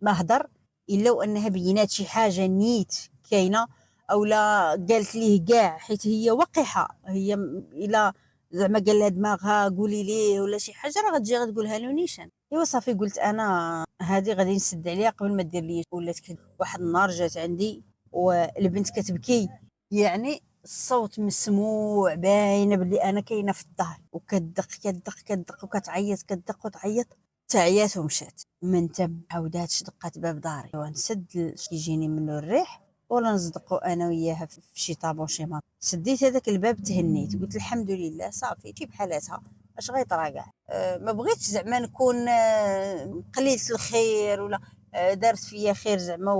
هضر الا وانها بينات شي حاجه نيت كاينه اولا قالت ليه كاع، حيت هي وقحه. هي الا زعما قال لها دماغها قولي ليه ولا شي حاجه راه غتجي غتقولها له نيشان. ايوا صافي قلت انا هذه غادي نسد عليها قبل ما دير لي. ولات واحد النهار جات عندي والبنت كتبكي، يعني الصوت مسموع، باينه بلي انا كاينه في الدار، وكتدق وكتعيط، كتدق وتعيط، تعيات ومشات. من تم عاودات دقات باب داري ونسد كيجيني منه الريح ولا نصدقوا انا وياها في شي طابون شي مات. سديت هذاك الباب تهنيت، قلت الحمد لله صافي شي بحالاتها اش غيطرا كاع. ما بغيتش زعما نكون قليله الخير ولا دارت فيا خير زعما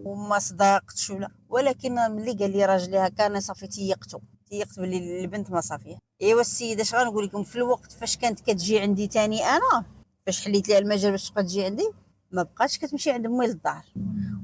وما صدقتش ولا، ولكن ملي قال لي راجلي هكا انا صافي تيقت بلي البنت ما صافيه. ايوا السيده اش غنقول لكم، في الوقت فاش كانت كتجي عندي تاني انا، فاش حليت لها المجال باش تبقى تجي عندي، ما بقاتش كتمشي عند امي للدار،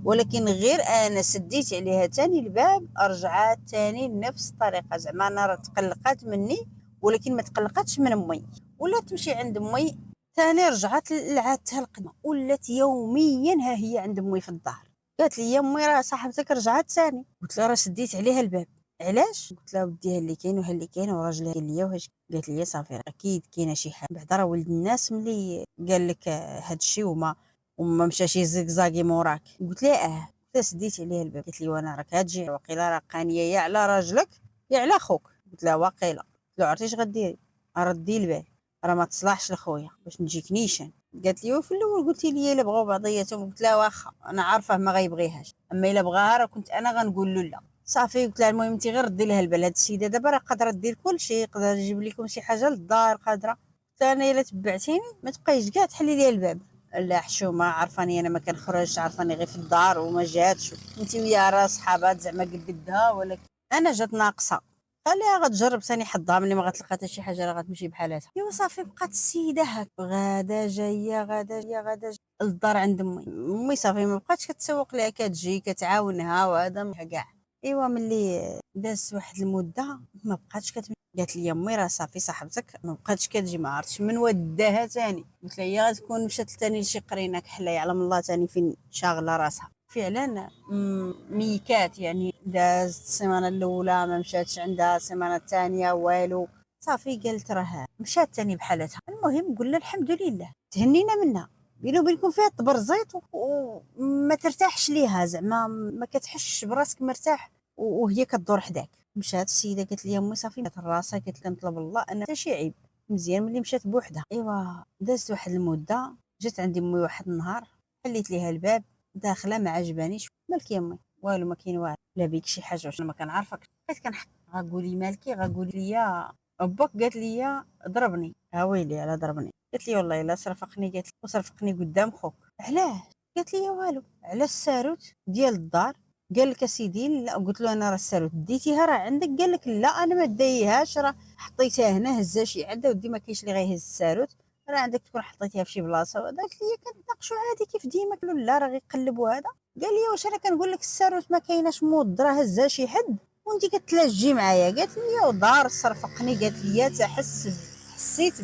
ولكن غير انا سديت عليها تاني الباب رجعات تاني بنفس الطريقه. زعما انا راه تقلقات مني ولكن ما تقلقاتش من امي، ولا تمشي عند امي ثاني رجعت لعادتها القديمه، ولات يوميا ها هي عند امي في الدار. قالت لي يا امي راه صاحبتك رجعت ثاني. قلت لها راه سديت عليها الباب. علاش؟ قلت لها ودي اللي كاين وها اللي كاين وراجلها قال لي وهاش. قالت لي صافي اكيد كاينه شي حاجه، بعدا راه ولد الناس ملي قال لك هاد الشيء وما مشاش يزقزاقي موراك. قلت لها قلت لها سديت عليها الباب. قالت لي وانا راك هتجي وقيله راه قانيه يا على راجلك يا على خوك. قلت لها واقيله. قلت لها عرفتي اش غديري؟ ردي البال، راه ما تصلحش لخويا باش نجيك نيشان. قالت لي وفي الاول قلتي لي الا بغاو بعضياتهم. قلت لها واخا انا عارفه ما غيبغيهاش، اما الا بغاها راه كنت انا غنقول له لا. صافي قلت لها المهم انت غير ردي لها البال، هاد السيده دابا راه قادره دير كل شيء، قادره تجيب لكم شي حاجه للدار قادره. قلت لها انا الا تبعتيني ما تبقايش كاع تحلي لي الباب. لا حشومه عرفاني انا ما كنخرجش، عرفاني غير في الدار وما جاتش، انت ويا راه صحابات زعما قدها، ولكن انا جات ناقصه خليها غتجرب ثاني حظها، ملي ما غتلقى حتى شي حاجه راه غتمشي بحالاتها. ايوا صافي بقات السيده هاك غادا جايه غادا جايه غادا جايه للدار عند امي صافي ما بقاتش كتسوق ليها، كتجي كتعاونها وهذا كاع. ايوا ملي دازت واحد المده ما بقاتش قالت لي امي راه صافي صاحبتك ما بقاتش كتجي، ما عرفتش من وداها ثاني. قلت لها هي غتكون مشات ثاني لشي قرينه كحله يعلم الله ثاني فين شاغله راسها. فعلا ميكات يعني دازت السيمانه الاولى ما مشاتش عندها، السيمانه الثانيه والو. صافي قالت راه مشات ثاني بحالتها. المهم قلنا الحمد لله تهنينا منها. بيني وبينكم فيها التبرزيط وما ترتاحش ليها، زعما ما كتحسش براسك مرتاح وهي كدور حداك. مشات السيده قالت لي امي صافي مات راسها، قالت لها نطلب الله انا حتى شي عيب مزيان ملي مشات بوحدها. ايوا دازت واحد المده جات عندي امي واحد النهار حليت ليها الباب داخله ما عجبانيش. مالك يا امي؟ والو ما كاين والو. لا بيك شي حاجه واش انا ما كنعرفك؟ بقيت كنحك غقولي مالكي غقولي ليا باك قالت لي ضربني. ها ويلي على ضربني. قالت لي والله الا صرفقني، قالت لي وصرفقني قدام خوك. علاه؟ قالت لي والو على الساروت ديال الدار. قال لك اسيدي لا. قلت له انا راه الساروت ديتيها راه عندك. قال لك لا انا ما دايهاش، راه حطيتها هنا هزها شي عده ودي ما كاينش اللي غيهز الساروت، راه عندك تكون حطيتيها في شي بلاصه. قالت لي كنتناقشوا عادي كيف ديما. قلت له لا راه غيقلبوا هذا. قال لي واش انا كنقول لك الساروت ما كايناش مود راه هزها شي حد وانت كتلاجي معايا. قالت لي ودار صرفقني. قالت لي تحس حسيت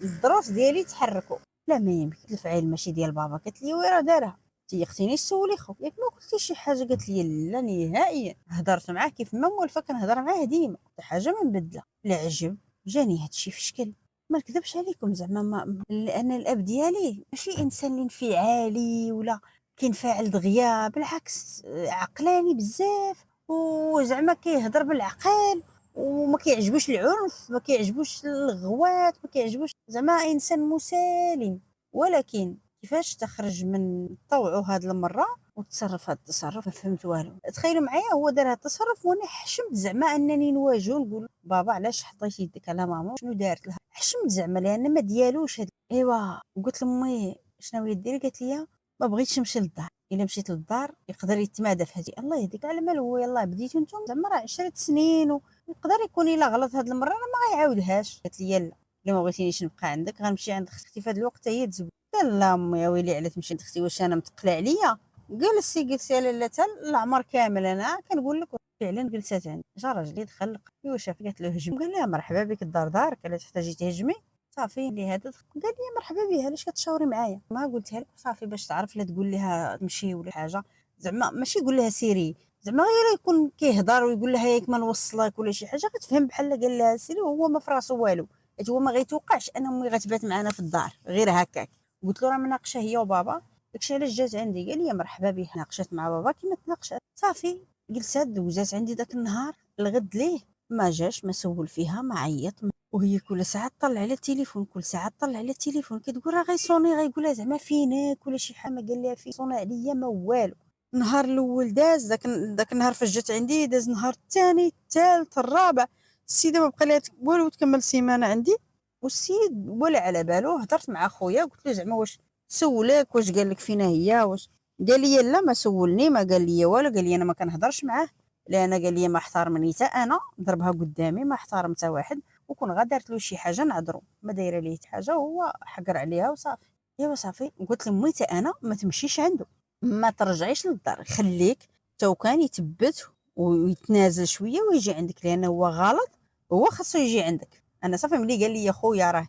بالضروس ديالي تحركوا. لا ما يمكن الفعيل ماشي ديال بابا. قالت لي وي راه دارها. تيقتينيش سولي خوك ياك ما قلتي شي حاجه؟ قالت لي لا نهائيا، هضرت معاه كيف ما مولفه كنهضر معاه ديما، حتى حاجه ما مبدله. العجب جاني هادشي في شكل ما نكذبش عليكم زعما لان الاب ديالي ماشي انسان انفعالي ولا كينفعل دغيا، بالعكس عقلاني بزاف وزعما كيهضر بالعقل وما كيعجبوش العنف، ما كيعجبوش الغوات، ما كيعجبوش زعما انسان مسالم. ولكن كيفاش تخرج من طوعه هاد المره وتصرف هاد التصرف؟ ما فهمت والو. تخيلوا معايا هو دار هاد التصرف وانا حشمت زعما انني نواجهو نقول بابا علاش حطيتي يدك على ماما شنو دارت لها. حشمت زعما لان ما ديالوش هاد. ايوا قلت لامي شنو هي ديري؟ قالت لي ما بغيتش نمشي للدار، الا مشيت للدار يقدر يتمادى في هذه. الله يهديك على مال هو يلاه بديتو نتوما زعما راه 10 سنين ويقدر يكون الا غلط هاد المره راه ما غيعاودهاش. قالت لي لا الا ما بغيتينيش نبقى عندك غنمشي عند اختي في هاد الوقت حتى هي تزوج. قال لا امي يا ويلي على تمشي عند اختي واش انا متقله عليا؟ جلسي جلسي على لا تال العمر كامل انا كنقول لك. فعلا جلسات عندي جا راجلي دخل ايوا شاف قالت له هجم. قال لها مرحبا بك الدار دارك الا تحتاجي تهجمي. صافي اللي هذا قال لي مرحبا بها علاش كتشاوري معايا؟ ما قلتها لك صافي باش تعرف لا تقول لها تمشي ولا حاجه، زعما ماشي يقول لها سيري، زعما غير يكون كيهضر ويقول لها ياك ما نوصلك ولا شي حاجه كتفهم بحال قال لها سيري وهو ما فراسو والو. حيت هو ما غيتوقعش انا امي غتبات معنا في الدار غير هكاك. قلت له راه مناقشه هي وبابا داكشي علاش جات عندي. قال لي مرحبا بها. ناقشت مع بابا كيما تناقشات صافي جلسات دوزات عندي داك النهار. الغد ليه ما جاش ما سول فيها ما عيط وهي كل ساعه طلع على التليفون، كل ساعه طلع على التليفون كتقول راه غيصوني غيقولها زعما فينك ولا شي حاجه. ما قال لها في صوني عليا ما والو. النهار الاول داز داك النهار فاش جات عندي داز النهار الثاني الثالث الرابع. السيده ما بقى لها والو تكمل سيمانه عندي والسيد ولا على بالو. هضرت مع خويا قلت له زعما واش سولك واش قال لك فينا هي واش؟ قال لي لا ما سولني ما قال لي والو. قال لي انا ما كنهضرش معاه لان قال لي ما احترمني حتى انا ضربها قدامي ما احترم حتى واحد وكون غا دارت له شي حاجه نعذرو ما دايره ليه حتى حاجه وهو حقر عليها وصافي. ايوا صافي قلت لمي حتى انا ما تمشيش عنده ما ترجعيش للدار خليك تو كان يتبت ويتنازل شويه ويجي عندك لانه هو غلط. هو خاصو يجي عندك. انا صافي ملي قال لي يا خويا راه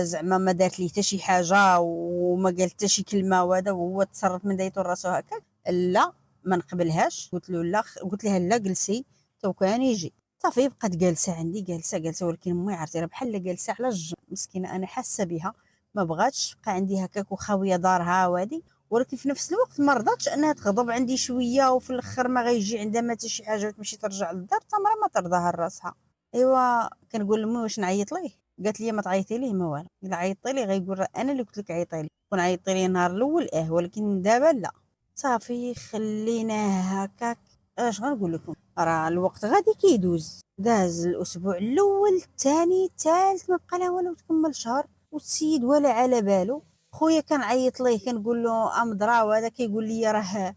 زعما ما دارت لي حتى شي حاجه وما قالت حتى شي كلمه وهذا وهو تصرف من دايتو راسو هكا لا ما نقبلهاش. قلت له لا قلت لها لا جلسي تو كان يجي. صافي بقات جالسه عندي جالسه ولكن امي عرفتي راه بحال جالسه على الجنب مسكينه انا حاسه بها ما بغاتش تبقى عندي هكاك وخاويه دارها وهادي. ولكن في نفس الوقت ما رضاتش انها تغضب عندي شويه وفي الاخر ما غيجي عندها ما حتى شي حاجه وتمشي ترجع للدار تمره ما ترضاها لراسها. ايوا كنقول لامي واش نعيط ليه؟ قالت لي ما تعيطي ليه ما والو الا عيطتي ليه غيقول انا اللي قلت لك عيطي لي. كون عيطتي لي النهار الاول ولكن دابا لا. صافي خليناه هكاك. اش غنقول لكم راه الوقت غادي كيدوز. داز الاسبوع الاول الثاني الثالث ما بقى لا والو تكمل شهر والسيد ولا على بالو. خويا كنعيط ليه كنقول له امضرا وهذا كيقول لي راه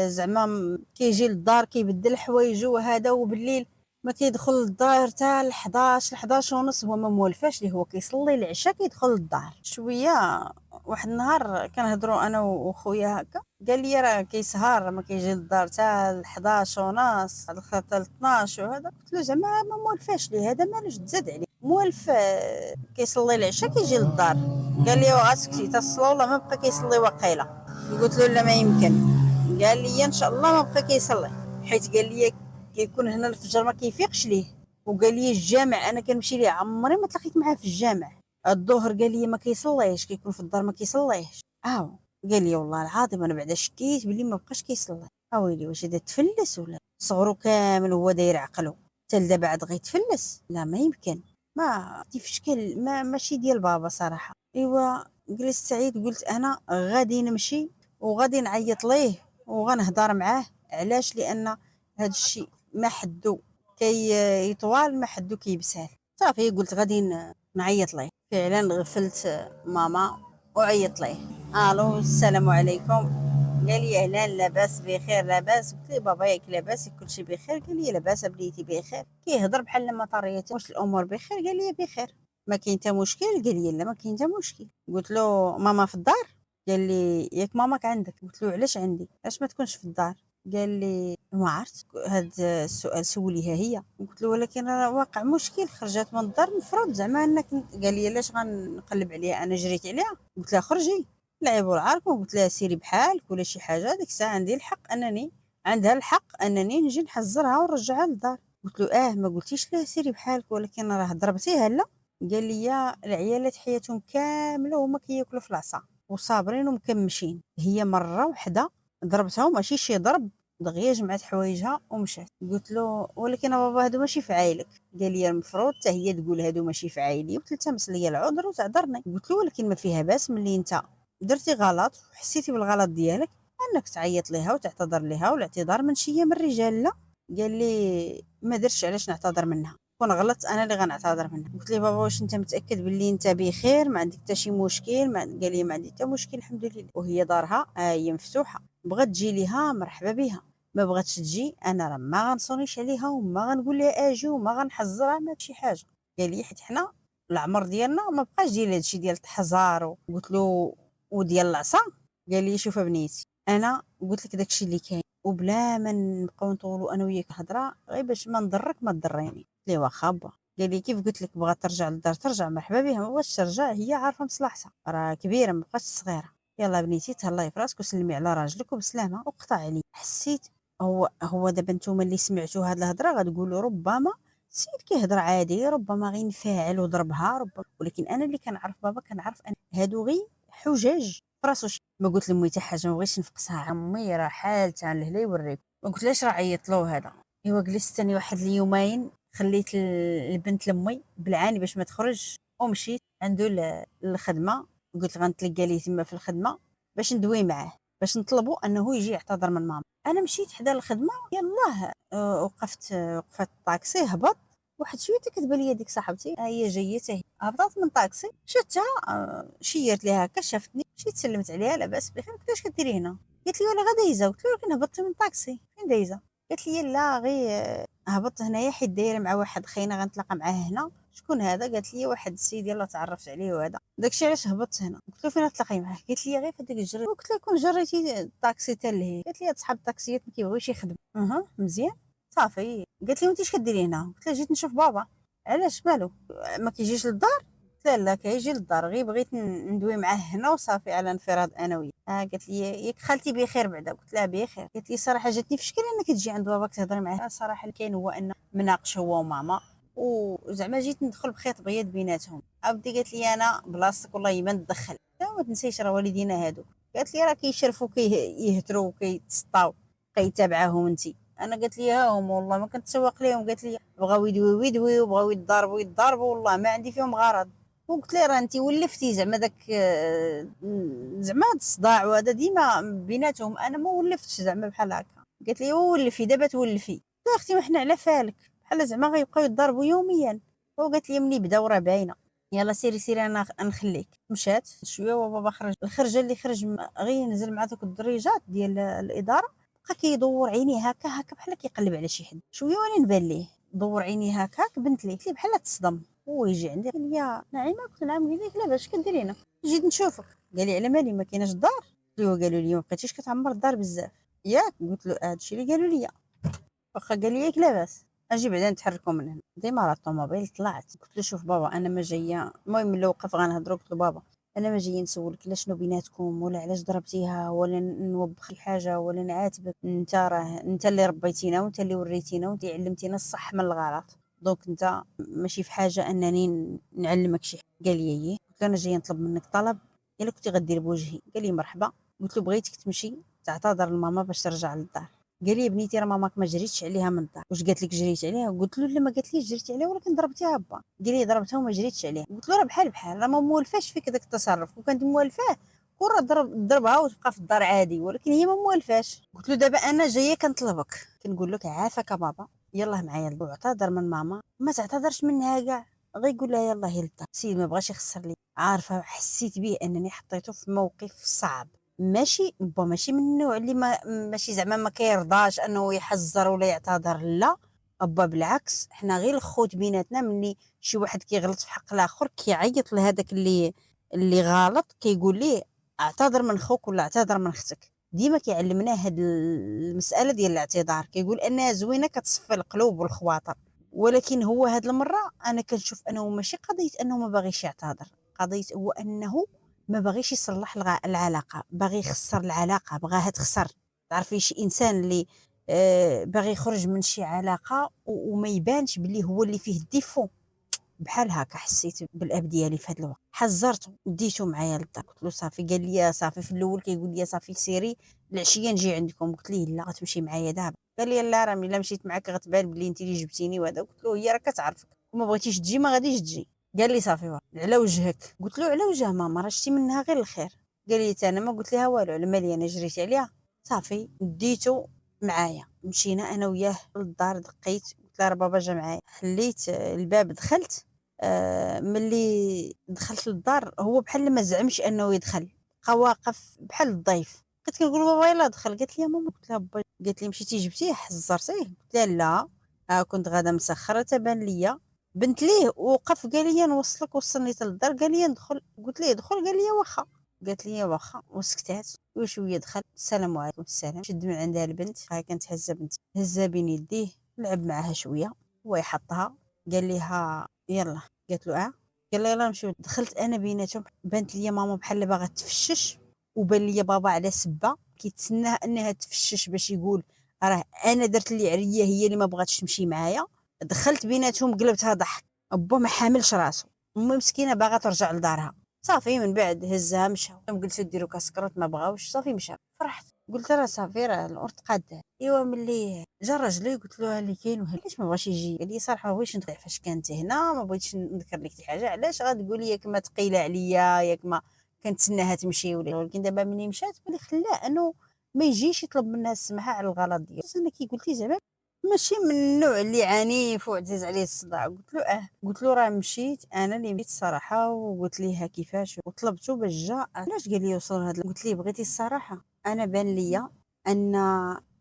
زعما كيجي للدار كيبدل حوايجو وهذا وبالليل ما كيدخل للدار حتى ل11 ونص، هو ما موالفاش ليه، هو كيصلي العشاء كيدخل للدار شويه. واحد النهار كنهضروا انا وخويا هكا، قال لي راه كيسهر ما كيجي للدار حتى ل 11 ونص حتى ل 12 وهذا. قلت له زعما ما موالفاش ليه هذا، مالوش تزاد عليه موالف، كيصلي العشاء كيجي للدار. قال لي وغاسكتي تا الصلاه والله ما بقى كيصلي وقيله. قلت له لا ما يمكن. قال لي ان شاء الله ما بقى كيصلي، حيت قال لي كيكون هنا الفجر ما كيفيقش ليه. وقال لي الجامع انا كنمشي ليه عمري ما تلاقيت معاه في الجامع. الظهر قال لي ما كيصليش، كيكون في الدار ما كيصليش. قال لي والله العظيم انا بعدا شكيت بلي ما بقاش كيصلي. ويلي واش هذا تفلس ولا صغرو كامل هو داير عقلو حتى لدابا عاد غيتفلس؟ لا ما يمكن، ما في شكل، ما ماشي ديال بابا صراحه. ايوا جلست سعيد قلت انا غادي نمشي وغادي نعيط ليه وغنهضر معاه. علاش؟ لان هذا الشيء ما حدو كي يطوال، ما حدو كيبسال. صافي قلت غادي نعيط ليه. فعلا غفلت ماما وعيط ليه. الو السلام عليكم. قال لي اهلا لاباس بخير لاباس. قلت لي بابا ياك لاباس كلشي بخير؟ قال لي لاباس بنيتي بخير. كيهضر بحال لما طريتي واش الامور بخير؟ قال لي بخير. ما كاين حتى مشكل؟ قال لي لا ما كاين حتى مشكل. قلت له ماما في الدار؟ قال لي ياك ماماك عندك؟ قلت له علاش عندي، علاش ما تكونش في الدار؟ قال لي ما عرفت هذا السؤال سوليها هي. قلت له ولكن راه واقع مشكل، خرجت من الدار المفروض زعما انك. قال لي علاش غنقلب عليها انا جريت عليها؟ قلت لها خرجي لعبوا العاركم. قلت لها سيري بحالك ولا شي حاجه، ديك الساعه عندي الحق انني، عندها الحق انني نجي نحزرها ونرجعها للدار. قلت له ما قلتيش لها سيري بحالك ولكن راه ضربتيها لا؟ قال لي يا العيالات حياتهم كامله هما كياكلوا في العصا وصابرين ومكمشين، هي مره واحده ضربتهم، ماشي شي ضرب، دغيا جمعت حوايجها ومشات. قلت له ولكن بابا هادو ماشي في عايلك. قال لي المفروض حتى هي تقول هادو ماشي في عايلي وتلتمس ليا العذر وتعذرني. قلت له ولكن ما فيها باس ملي انت درتي غلط وحسيتي بالغلط ديالك انك تعيط ليها وتعتذر ليها، والاعتذار من شي من الرجال لا. قال لي ما درتش علاش نعتذر منها، كون غلطت انا اللي غنعتذر منها. قلت لي بابا واش انت متاكد باللي انت بخير ما عندك حتى شي مشكل؟ ما قال لي ما عندي حتى مشكل الحمد لله. وهي دارها هي مفتوحه، بغات تجي ليها مرحبا بها، ما بغاتش تجي انا راه ما غنصونيش عليها وما غنقول لها اجي وما غنحذرها ما شي حاجه. قال لي حيت حنا العمر ديالنا ما بقاش ديال هادشي ديال التحزار. قلت له وديال العصا؟ قال لي شوف بنيتي انا قلت لك داكشي اللي كاين وبلا ما نبقاو نطولوا انا وياك الهضره غير باش ما نضرك ما تضريني. قلت ليه واخا با. قال لي كيف قلت لك بغات ترجع للدار ترجع مرحبا بها، ما بغاتش ترجع هي عارفه مصلحتها راه كبيره ما بقاتش صغيره. يلا بنيتي تهلاي في راسك وسلمي على راجلك وبسلامه وقطع عليه. حسيت هو دابا نتوما اللي سمعتوا هاد الهضره غتقولوا ربما السيد كيهضر عادي، ربما غينفعل وضربها ربما، ولكن انا اللي كنعرف بابا كنعرف ان هادو غير حجاج فراسو. ما قلت لامي حتى حاجه ما بغيتش نفقسها، امي راه حالتها لهلا يوريك. ما قلتلاش راه عيطت له هذا. ايوا جلست ثاني واحد اليومين خليت البنت لامي بالعاني باش ما تخرج ومشيت عنده للخدمه. قلت غنتلقى ليه تما في الخدمه باش ندوي معاه، باش نطلبوا انه يجي يعتذر من ماما. انا مشيت حدا الخدمه يلاه وقفت الطاكسي هبط. واحد شويه كتبان ليا ديك صاحبتي هي جايه حتى هي هبطت من الطاكسي شفتها، شيرت ليها هكا شافتني مشيت سلمت عليها لاباس بخير قلت واش كديري هنا؟ قالت لي ولا غا دايزه. قلت لها ولكن هبطتي من الطاكسي فين دايزه؟ قالت لي لا غير هبطت هنايا حيت دايره مع واحد خينا غنتلاقى معاه هنا. شكون هذا؟ قالت لي واحد السيد يلاه تعرفت عليه وهذا داكشي علاش هبطت هنا. قلت له فين تلاقي معاه؟ قالت لي غير في هذاك الجري. قلت لها كون جريتي الطاكسي حتى لهي. قالت لي هاد صحاب الطاكسيات ما كيبغيوش يخدموا. مزيان صافي. قالت لي وانت اش كديري هنا؟ قلت لها جيت نشوف بابا. علاش مالو ما كيجيش للدار؟ قلت لها لا كيجي للدار غير بغيت ندوي معاه هنا وصافي على انفراد انا وياه. قالت لي ياك خالتي بخير بعدا؟ قلت لها بخير. قالت لي صراحه جاتني في شكل انك تجي عند باباك تهضري معاه. صراحه اللي كاين هو ان مناقش هو وماما وزعما جيت ندخل بخيط بيض بيناتهم. عاودتي قالت لي انا بلاصتك والله ما ندخل. ما تنسيش راه والدينا هادو. قالت لي راه كيشرفوا كيهتروا وكيتسطاو كيتابعاهم انت. انا قالت لي ها هم والله ما كنتسوق ليهم. قالت لي بغاو يدويو وبغاو يضربوا والله ما عندي فيهم غرض. وقلت لي راه انت ولفتي زعما داك زعما هاد الصداع وهذا ديما بيناتهم، انا ما ولفتش زعما بحال هكا. قالت لي ولفي دابا تولفي. قلت لها اختي ما حنا على فالك بحال زعما غيبقاو يضربوا يوميا. وقالت لي ملي بداو راه باينه. يلا سيري انا نخليك. مشات شويه وبابا خرج. الخرجه اللي خرج غير نزل مع دوك الدريجات ديال الاداره بقى كيدور عينيه هكا بحال كيقلب على شي حد. شويه وانا نبان ليه دور عينيها هكاك بنت لي، قلت لي بحال تصدم. هو يجي عندي قال لي نعيمه، قلت له نعم. قال لي لاباس كديري هنا؟ جيت نشوفك. قال لي على مالي ما كايناش الدار؟ قلت له قالوا لي ما بقيتيش كتعمر الدار بزاف ياك؟ قلت له هادشي اللي قالوا لي. واخا قال لي ياك لاباس اجي بعدا نتحركوا من هنا. ديما الطوموبيل طلعت. قلت له شوف بابا انا ما جايه، المهم الا وقف غنهضروا. قلت له بابا انا ما جايه نسولك لا شنو بيناتكم ولا علاش ضربتيها ولا نوبخ الحاجه ولا نعاتبك. انت راه انت اللي ربيتينا وانت اللي وريتينا وانت علمتينا الصح من الغلط، دونك انت ماشي في حاجه انني نعلمك شي حاجه. قال لي ايه. قلت له انا جايه نطلب منك طلب الا كنتي غدير بوجهي. قال لي مرحبا. قلت له بغيتك تمشي تعتذر لماما باش ترجع للدار. قال لي بنيتي راه ماماك ما جريتش عليها من الدار. واش قالت لك جريت عليها؟ قلت له لا ما قالت ليش جريت عليها ولكن ضربتيها با. قال لي ضربتها وما جريتش عليها. قلت له راه بحال بحال، راه ما موالفاش فيك داك التصرف، وكانت موالفاه كون راه ضربها وتبقى في الدار عادي، ولكن هي ما موالفاش. قلت له دابا انا جايه كنطلبك كنقول لك عافاك بابا يلاه معايا للدار. اعتذر من ماما ما تعتذرش منها كاع، غير يقول لها يلاه هي للدار. السيد ما بغاش يخسر لي، عارفه حسيت به انني حطيته في موقف صعب. ماشي من النوع اللي ماشي زعما ما كيرضاش انه يحذر ولا يعتذر، لا ابا بالعكس، حنا غير الخوت بيناتنا. ملي شي واحد كيغلط في حق الاخر كيعيط لهذاك اللي غلط كيقول ليه اعتذر من خوك ولا اعتذر من اختك. ديما كيعلمنا هاد المساله ديال الاعتذار، كيقول انها زوينه كتصفي القلوب والخواطر. ولكن هو هاد المره انا كنشوف انه ماشي قضيه انه ما باغيش يعتذر، قضيه هو انه ما باغيش يصلح العلاقه، باغي يخسر العلاقه، بغاها تخسر. تعرفي شي انسان اللي باغي يخرج من شي علاقه وما يبانش بلي هو اللي فيه الديفو. بحال هكا حسيت بالاب ديالي في هذا الوقت. حذرته ديته معايا للدار. قلت له صافي. قال لي صافي. في الاول كيقول لي صافي سيري العشيه نجي عندكم. قلت ليه لا غتمشي معايا دابا. قال لي لا راه الا مشيت معاك غتبان بلي انت اللي جبتيني وهذا. قلت له هي راه كتعرفك وما بغيتيش تجي ما غاديش تجي. قال لي صافي على وجهك. قلت له على وجه ماما راه شتي منها غير الخير. قال لي انا ما قلت لها والو، على مالي انا جريت عليها. صافي ديته معايا مشينا انا وياه للدار. دقيت قلت لها راه بابا جا معايا. حليت الباب دخلت. ملي دخلت للدار هو بحال ما زعمش انه يدخل، بقى واقف بحال الضيف. كنت كنقول بابا يلاه دخل. قالت لي يا ماما. قلت لها با. قالت لي مشيتي جبتيه حزرتيه؟ قلت لها لا كنت غادا مسخره تبان ليا. بنت ليه وقف قال لي نوصلك. وصلني للدار قال لي ندخل. قلت ليه دخل. قال لي واخا. قالت لي واخا وسكتات. وشويه دخل السلام عليكم السلام. شد من عندها البنت هاي كانت هزه بنت هزه بين يديه لعب معاها شويه. هو يحطها قال لها يلا. قالت له قال لي يلا نمشيو. دخلت انا بيناتهم بانت لي ماما بحال باغا تفشش، وبان لي بابا على سبه كيتسناها انها تفشش باش يقول راه انا درت اللي عليا هي اللي ما بغاتش تمشي معايا. دخلت بيناتهم قلبتها ضحك. با ما حاملش راسو، امي مسكينه باغا ترجع لدارها. صافي من بعد هزها مشى. قلت ديروا كاسكروت ما بغاوش. صافي مشى. فرحت قلت راه صافي راه الامور تقاده. ايوا ملي جا راجلي قلت له اللي كاين علاش ما بغاش يجي. قال لي صراحه ما بغيتش ندخل فاش كانت هنا، ما بغيتش نذكر لك شي حاجه. علاش غتقولي ياك ما ثقيله عليا ياك ما كنتسناها تمشي ولكن دابا ملي مشات اللي خلاه انه ما يجيش يطلب منها السماحه على الغلط ديالو. انا كي قلتي زعما ماشي من النوع اللي عنيف وعزيز عليه الصداع. قلت له قلت له راه مشيت انا اللي مشيت الصراحه وقلت ليها كيفاش وطلبته باش جا. علاش قال لي وصل هذا؟ قلت ليه بغيتي الصراحه انا بان ليا ان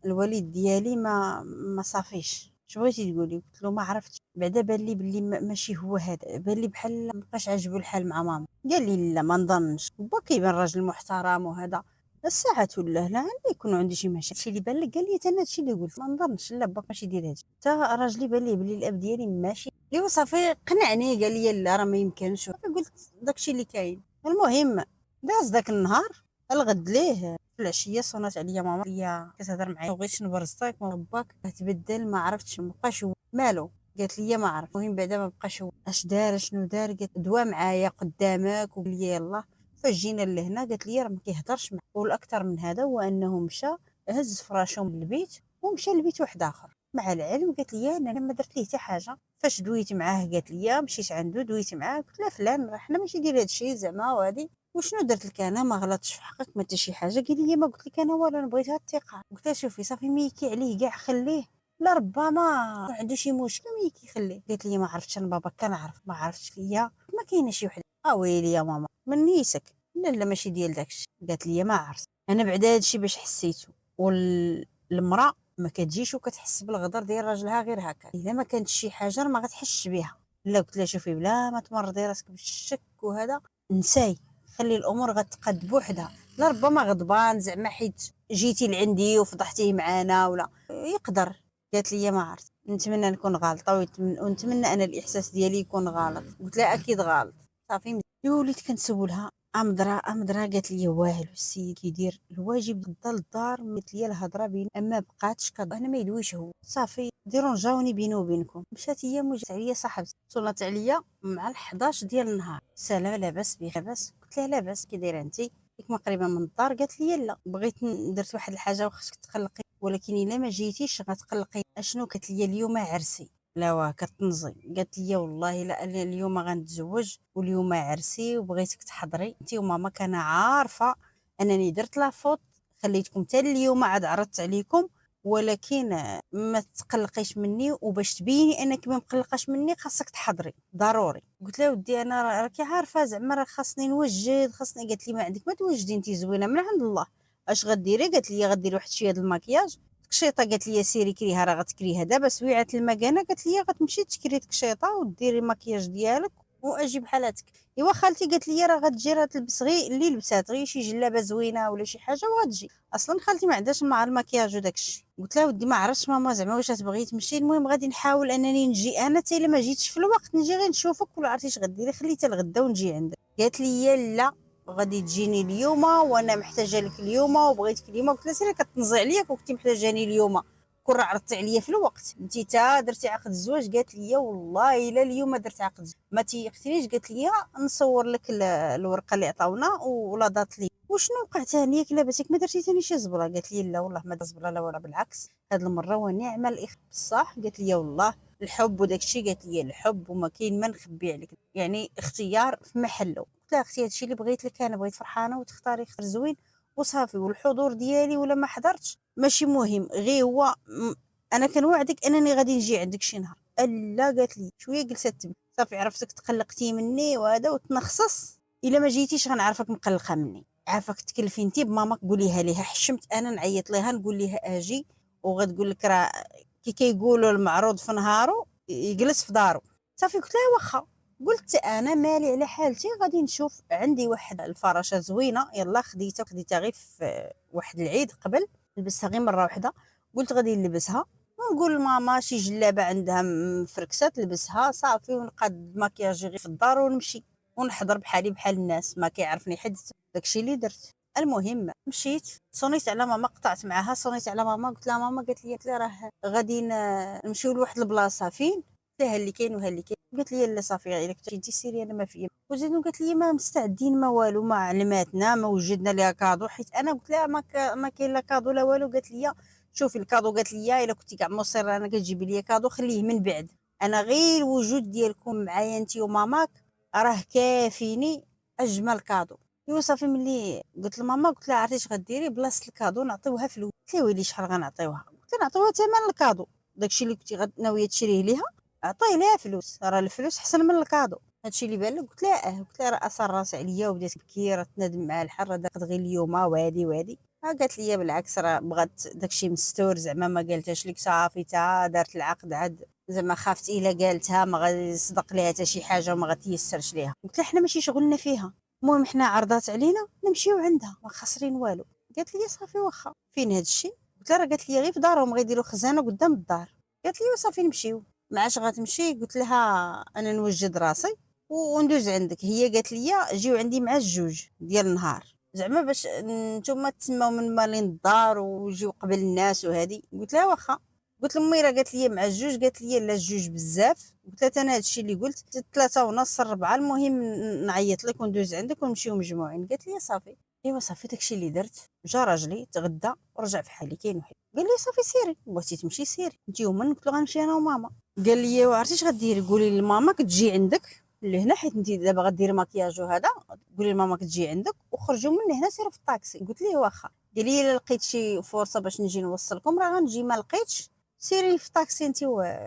الوالد ديالي ما صافيش. اش بغيتي تقولي؟ قلت له ما عرفتش بعدا بان لي بلي ماشي هو هذا، بان لي بحال مابقاش عاجبو الحال مع ماما. قال لي لا ما نظنش با كيبان راجل محترم وهذا الساعة ولا لا عندي يكون عندي شي مشاكل. شي اللي بان لك؟ قال لي انا هادشي اللي قلت ما نظنش لا باك ماشي دير هادشي. حتى راجلي بان لي بلي الاب ديالي ماشي. ايوا صافي قنعني قال لي لا راه ما يمكنش. صافي قلت داكشي اللي كاين. المهم داز داك النهار الغد ليه في العشيه صونات عليا ماما هي كتهضر معايا بغيتش نبرز طايك باك تبدل ما عرفتش ما بقاش مالو. قالت لي ما عرفت. المهم بعدا ما بقاش اش دار شنو دار. قالت دوا معايا قدامك وقال لي يلاه. فاش جينا لهنا قالت لي راه ما كيهضرش معايا. والاكثر من هذا هو انه مشى هز فراشو من البيت ومشى لبيت واحد اخر. مع العلم قالت لي انا ما درت ليه حتى حاجه. فاش دويت معاه قالت لي مشيت عنده دويت معاه. قلت لا فلان راه حنا ماشي ديال هذا الشيء زعما وهذه وشنو درت لك انا ما غلطتش في حقك ما حتى شي حاجه. قال لي ما قلت لك انا والو انا بغيتها الثقه. قلت لها شوفي صافي ميكي عليه كاع خليه لا ربما عنده شي مشكل ميكي خليه. قالت لي ما عرفتش انا بابا كنعرف ما عرفتش ليا ما كاينه شي وحده. ويلي يا ماما من نيسك لا لا ماشي ديال داكشي. قالت لي ما عرفت انا بعدا هادشي باش حسيته. والمراه ما كتجيش وكتحس بالغدر ديال راجلها غير هكا. الا ما كانتش شي حاجه راه ما غتحسش بها. لا قلت لها شوفي بلا ما تمرضي راسك بالشك وهذا، نساي، خلي الامور غتقاد بوحدها. لا ربما غضبان زعما حيت جيتي لعندي وفضحتيه معانا ولا يقدر. قالت لي ما عرفت، نتمنى نكون غلطه ونتمنى انا الاحساس ديالي يكون غلط. قلت لها اكيد غلط صافي. وليت كنسولها امضرا قالت لي والو، السيد كيدير الواجب ضد الدار. قالت لي الهضره بين اما بقاتش انا ما يدويش هو صافي ديروا جاوني بيني وبينكم. مشات هي موجت عليا صاحبتي صلات عليا مع 11 ديال النهار. سلام لاباس بك لاباس؟ قلت لها لاباس كي دايره انت ياك قريبه من الدار؟ قالت لي لا بغيت درت واحد الحاجه وخصك تقلقي، ولكن الا ما جيتيش غتقلقي. اشنو؟ قالت لي اليوم عرسي. لا واه كتنزي. قالت لي والله لا انا اليوم غنتزوج واليوم عرسي وبغيتك تحضري انت وماما. كان عارفه انني درت لا فوت خليتكم حتى اليوم عاد عرضت عليكم، ولكن ما تقلقيش مني، وباش تبيني انك ما مقلقاش مني خاصك تحضري ضروري. قلت لها ودي انا راكي عارفه زعما راه خاصني نوجد خاصني. قالت لي ما عندك ما توجدي انت زوينه من عند الله. اش غديري؟ قالت لي غديري واحد شويه د المكياج تكشيطه. قالت لي سيري كريها راه غتكريها دابا سويعات المكانه. قالت لي غتمشي تكري تكشيطه وديري المكياج ديالك واجي بحالاتك. ايوا خالتي قالت لي راه غتجي راه تلبس غير اللي لبسات غير شي جلابه زوينه ولا شي حاجه وغتجي. اصلا خالتي ما عندهاش مع المكياج وداكشي. قلت لها ودي ما عرفتش ماما زعما واش تبغي تمشي. المهم غادي نحاول انني نجي انا حتى الا ما جيتش في الوقت نجي غير نشوفك ولا عرفتي اش غديري خلي حتى الغدا ونجي عندك. قالت لي لا غادي تجيني اليوم وانا محتاجه لك اليوم وبغيتك اليوم. قلت لها سيري كتنزي عليا كنتي محتاجاني اليوم كون عرضتي عليا في الوقت انت تا درتي عقد الزواج. قالت لي والله الا اليوم ما درت عقد الزواج ما تيقتنيش. قالت لي نصور لك الورقه اللي عطاونا ولا دات لي وشنو وقع ثاني ياك لاباسك ما درتي ثاني شي زبره. قالت لي لا والله ما درت زبره لا ولا بالعكس هاد المره ونعم بصح. قالت لي والله الحب وداك الشيء. قالت لي الحب وما كاين ما نخبي عليك يعني اختيار في محله. قلت لها اختي هادشي اللي بغيت لك انا بغيت فرحانه وتختاري اختيار زوين وصافي. والحضور ديالي ولا ما حضرتش ماشي مهم غير هو انا كنوعدك انني غادي نجي عندك شي نهار. لا قالت لي شويه جلست تبكي صافي عرفتك تقلقتي مني وهذا وتنخصص. الا ما جيتيش غنعرفك مقلقه مني. عافاك تكلفي انت بماماك قوليها ليها حشمت انا نعيط ليها نقول ليها اجي وغتقول لك راه كي كيقولوا المعروض في نهارو يجلس في دارو. صافي قلت لها واخا. قلت انا مالي على حالتي غادي نشوف عندي واحد الفراشه زوينه يلا خديتها غير في واحد العيد قبل لبستها غير مره واحده. قلت غادي نلبسها ونقول لماما شي جلابه عندها مفركسه تلبسها صافي ونقاد مكياجي غير في الدار ونمشي ونحضر بحالي بحال الناس ما كيعرفني حد. داكشي اللي درت. المهم مشيت صونيت على ماما قطعت معاها صونيت على ماما قلت لها ماما قالت لي راه غادي نمشيو لواحد البلاصه فين. قلت لها اللي كاين وها اللي كاين. قالت لي لا صافي الا كنتي انت سيري انا ما فيا. وزيدو قالت لي ما مستعدين ما والو ما علماتنا ما وجدنا ليها كادو حيت انا قلت لها ما كاين لا كادو لا والو. قالت لي شوفي الكادو قالت لي الا كنتي كاع مصره انا كتجيبي لي كادو خليه من بعد. انا غير الوجود ديالكم معايا انت وماماك راه كافيني اجمل كادو. ايوا صافي ملي قلت لماما قلت لها عرفتي اش غديري بلاصه الكادو نعطيوها فلوس. قلت لها ويلي شحال غنعطيوها؟ قلت لها نعطيوها ثمن الكادو داكشي اللي كنتي ناويه تشريه ليها عطيه ليها فلوس راه الفلوس احسن من الكادو. هادشي اللي بان لك؟ قلت لها قلت لها راه اثر راس عليا وبدات تبكي راه تنادم مع الحر راه داك غير اليوم وهادي قالت لي بالعكس راه بغات داكشي مستور زعما ما قالتهاش لك صافي تا دارت العقد عاد زعما خافت الا قالتها ما غادي يصدق ليها حتى شي حاجه وما غتيسرش ليها. قلت لها حنا ماشي شغلنا فيها المهم حنا عرضات علينا نمشيو عندها ما خاسرين والو. قالت لي صافي واخا. فين هاد الشيء؟ قلت لها راه قالت لي غير في دارهم غيديروا خزانه قدام الدار. قالت لي صافي نمشيو. معاش غتمشي؟ قلت لها انا نوجد راسي وندوز عندك. هي قالت لي جيو عندي مع الجوج ديال النهار زعما باش نتوما تسماو من مالين الدار ويجيو قبل الناس وهذه. قلت لها واخا. قلت لامي راه قالت لي مع الجوج. قالت لي لا الجوج بزاف. قلت لها انا هادشي اللي قلت 3:30 4 المهم نعيط لك وندوز عندك ونمشيو مجموعين. قالت لي صافي. ايوا صافي داكشي اللي درت. جا راجلي تغدى ورجع في حالي كاين واحد قال لي صافي سيري بغيتي تمشي سيري انت يوما. قلت له غنمشي انا وماما. قال لي وعرفتي اش غديري؟ قولي لماما كتجي عندك لهنا حيت انت دابا غديري مكياج وهذا. قولي لماما كتجي عندك وخرجوا من هنا سيروا في الطاكسي. قلت ليه واخا. قال لي الا لقيت شي فرصه باش نجي نوصلكم راه غنجي ما لقيتش سيري في الطاكسي انت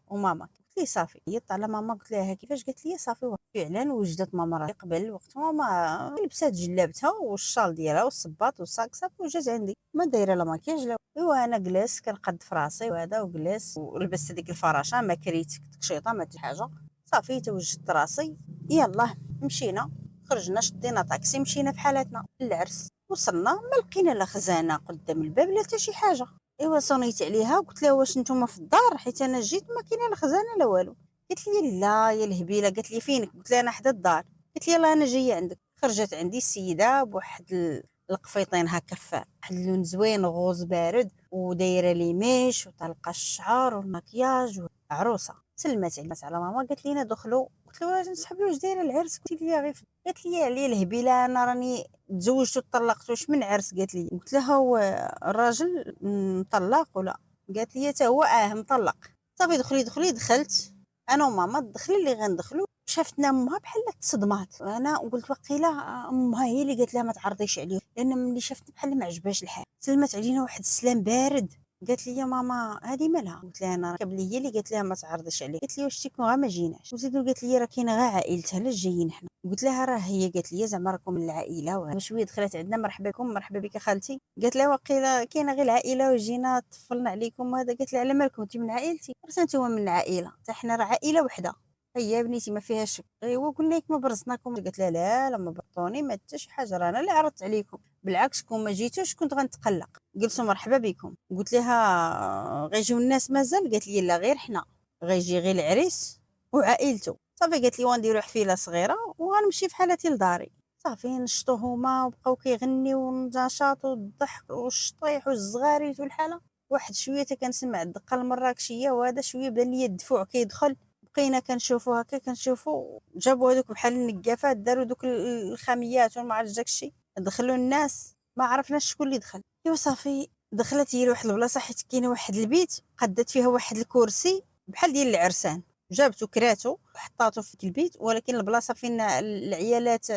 وماما. قلت لي صافي، عيطت على ماما قلت لها كيفاش، قالت لي صافي فعلا وجدت ماما راسي قبل وقت ماما لبسات جلابتها والشال ديالها والصباط والصاك صافي وجات عندي ما دايره لا ماكياج لا. ايوا انا جلست كنقد في راسي وهذا وجلست ولبست هذيك الفراشه ما كريت تكشيطه ما حتى حاجه صافي توجدت راسي. يلاه مشينا، خرجنا شدينا طاكسي مشينا في حالتنا للعرس. وصلنا ما لقينا لا خزانه قدام الباب لا حتى شي حاجه. ايوا صونيت عليها وقلت لها واش نتوما في الدار حيت انا جيت ما كاينه لا خزانه لا والو. قالت لي لا يا الهبيله. قالت لي فينك؟ قلت لها انا حدا الدار. قالت لي يلاه انا جايه عندك. خرجت عندي السيده بواحد القفيطين هكا في واحد اللون زوين غوز بارد ودايره لي ميش وطلقه الشعر والمكياج عروسه. سلمت على ماما قالت لي دخلوا. قلت لها صاحبي واش دايره العرس؟ قلت لي غير. قالت لي علي الهبيله انا راني تزوجت وطلقت واش من عرس؟ قالت لي. قلت لها هو الراجل مطلق ولا؟ قالت لي حتى هو مطلق. صافي دخلي دخلت انا وماما. الدخله اللي غندخلوا شافتنا امها بحال تصدمات. انا قلت وقيله امها هي اللي قالت لها ما تعرضيش عليه لان ملي شافت بحال ما عجبهاش الحال. سلمت علينا واحد السلام بارد. قالت لي يا ماما هذه مالها؟ قلت لها انا ركب لي هي اللي قالت لها ما تعرضش عليه. قالت لي واش تيكون غير ما جيناش. وزيدو قالت لي راه كاينه غير عائلتها لا جايين حنا. قلت لها راه هي قالت لي زعما راكم من العائله وشويه دخلت عندنا مرحبا بكم مرحبا بك خالتي. قالت لها وقيله كاينه غير العائله وجينا طفلنا عليكم هذا. قالت لها على مالكم انت من عائلتي؟ قلت انتوما من العائله حتى حنا راه عائله وحده. هي بنيتي ما فيها شك. ايوا قلنا لك ما برزناكم. قالت لها لا ما برطوني ما حتى شي حاجه رانا اللي عرضت عليكم بالعكس كون ما جيتوش كنت غنتقلق. قلتوا مرحبا بكم. قلت لها غيجيو الناس مازال؟ قالت لي لا غير حنا غيجي غير العريس وعائلته. صافي قالت لي ونديروا حفيله صغيره وغنمشي في حالتي لداري. صافي نشطوا هما وبقاو كيغنيو والنشاط والضحك والشطيح والزغاريت والحاله. واحد شويه كنسمع الدقه المراكشيه وهذا شويه بان لي الدفوع كيدخل. بقينا كنشوفوا هكا كنشوفوا جابوا هذوك بحال النقافات داروا دوك الخاميات وما عرفت داكشي دخلوا الناس ما عرفناش شكون اللي دخل. ايوا صافي دخلت هي لواحد البلاصه حيت كاينه واحد البيت قدات فيها واحد الكرسي بحال ديال العرسان. جابتو كراتو وحطاتو في البيت ولكن البلاصه فين العيالات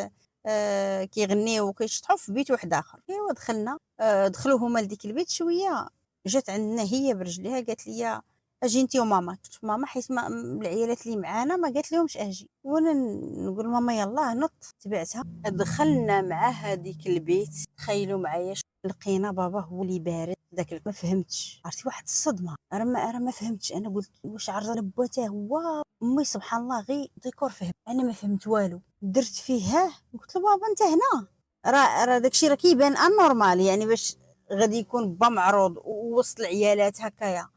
كيغنيو وكيشطحوا في بيت واحد اخر. ايوا دخلنا دخلوا هما لديك البيت شويه. جات عندنا هي برجليها قالت لي اجي انت وماما. قلت ماما حيت ما العيالات اللي معانا ما قالت لهمش اجي. وانا نقول ماما يلاه نط تبعتها. دخلنا مع هذيك البيت. تخيلوا معايا لقينا بابا هو اللي بارد داك ما فهمتش. عرفتي واحد الصدمه راه ما فهمتش. انا قلت واش عرض لبا حتى هو امي سبحان الله غير ديكور فهم. انا ما فهمت والو. درت فيه قلت له بابا انت هنا راه داكشي راه كيبان انورمال يعني باش غادي يكون با معروض وسط العيالات هكايا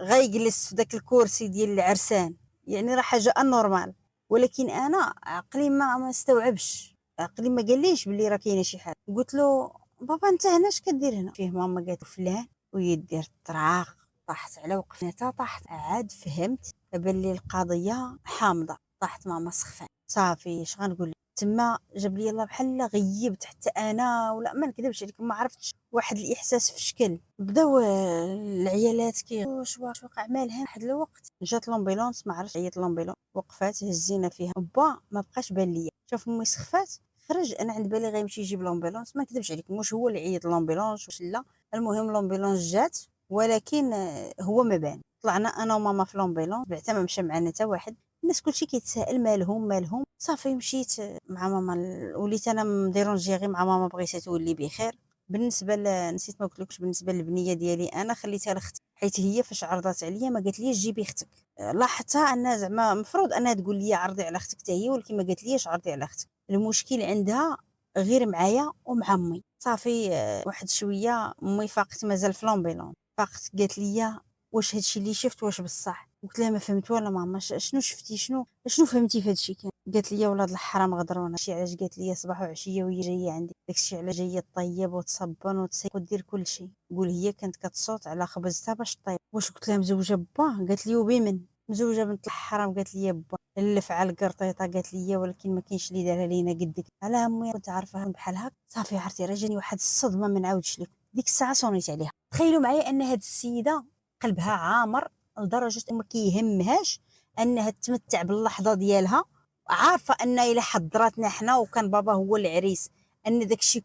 وغيجلس في داك الكرسي ديال العرسان يعني راه حاجه انورمال. ولكن انا عقلي ما استوعبش. عقلي ما قاليش بلي راه كاينه شي حاجه. قلت له بابا انت هنا اش كدير هنا؟ فيه ماما قالت فلان ويدير الطراق. طاحت على وقفنا حتى طاحت عاد فهمت بلي القضيه حامضه. طاحت ماما سخفان صافي اش غنقول لك. تما جاب لي الله بحال غيبت حتى انا ولا ما نكذبش عليكم ما عرفتش واحد الاحساس في شكل. بداو العيالات واش واقع مالها. واحد الوقت جات لومبيلونس ما عرفتش عيط لومبيلونس وقفات هزينا فيها. با ما بقاش بان ليا. شوف امي سخفات خرج. انا عند بالي غيمشي يجيب لومبيلونس ما نكذبش عليكم واش هو اللي عيط لومبيلونس واش لا. المهم لومبيلونس جات ولكن هو ما بان. طلعنا انا وماما في لومبيلونس بعدا ما مشى معنا حتى واحد. الناس كلشي كيتسائل مالهم. صافي مشيت مع ماما وليت انا مديرونجي غير مع ماما بغيتها تولي بخير. بالنسبه نسيت ما قلتلكش بالنسبه للبنيه ديالي انا خليتها لاختي حيت هي فاش عرضات عليا ما قالت ليش جيبي اختك. لاحظتها انها زعما مفروض انها تقول لي عرضي على اختك حتى هي ولكن ما قالت ليش عرضي على اختك. المشكل عندها غير معايا ومع امي. صافي واحد شويه امي فاقت مازال في لومبيلون. فاقت قالت لي واش هادشي اللي شفت واش بصح؟ قلت لها ما فهمت والله ماما شنو شفتي شنو فهمتي في هادشي كان؟ قالت لي ولاد الحرام غدرونا. شي علاش قالت لي صباح وعشيه وهي جايه عندي داكشي علاش جايه طيب وتصبن وتسيق ودير كلشي. قول هي كانت كتصوت على خبزتها باش طيب. واش قلت لها مزوجه با؟ قالت لي وبمن مزوجه بنت الحرام؟ قالت لي با اللي فعل قرطيطه. قالت لي ولكن ما كاينش اللي دارها لينا قدك. على امي كنت عارفه بحال هكا. صافي عرفتي راه جاني واحد الصدمه ما نعاودش لكم. ديك الساعه صونيت عليها. تخيلوا معايا ان هاد السيده قلبها عامر لدرجه ما كيهمهاش انها تمتع باللحظه ديالها. عارفه ان الا حضراتنا حنا وكان بابا هو العريس ان داكشي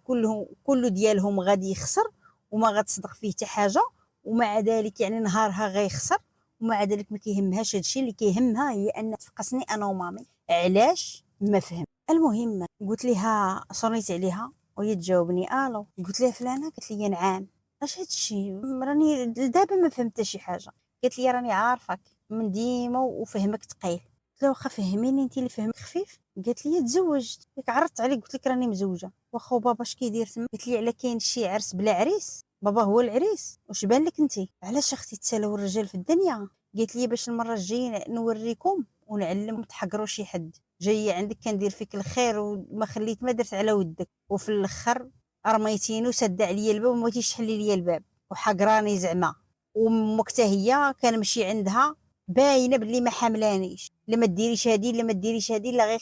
كله ديالهم غادي يخسر وما غتصدق فيه حتى حاجه. ومع ذلك يعني نهارها غيخسر ومع ذلك ما كيهمهاش هادشي، اللي كيهمها هي ان تفقسني انا ومامي. علاش؟ ما فهم. المهم قلت ليها، صونيت عليها وهي تجاوبني الو. قلت لها فلانه؟ قالت لي نعم. اش هادشي؟ راني دابا ما فهمت شي حاجه. قالت لي راني عارفك من ديما وفهمك ثقيل. قلت لها واخا فهميني انت اللي فهمك خفيف. قالت لي تزوجت. ياك عرضت عليك قلت لك راني مزوجه. واخا بابا اش كيدير تما؟ قالت لي على كاين شي عرس بلا عريس؟ بابا هو العريس. واش بان لك انت؟ علاش اختي تسالاو الرجال في الدنيا؟ قالت لي باش المره الجايه نوريكم ونعلمكم تحقروا شي حد. جايه عندك كندير فيك الخير وما خليت ما درت على ودك، وفي الاخر رميتيني وسد عليا الباب وما بغيتيش تحلي لي الباب وحقراني زعما. وموقتها هي كنمشي عندها باينه بلي ما حملانيش، لا ما ديريش هادي لا ما ديريش هادي، لا غير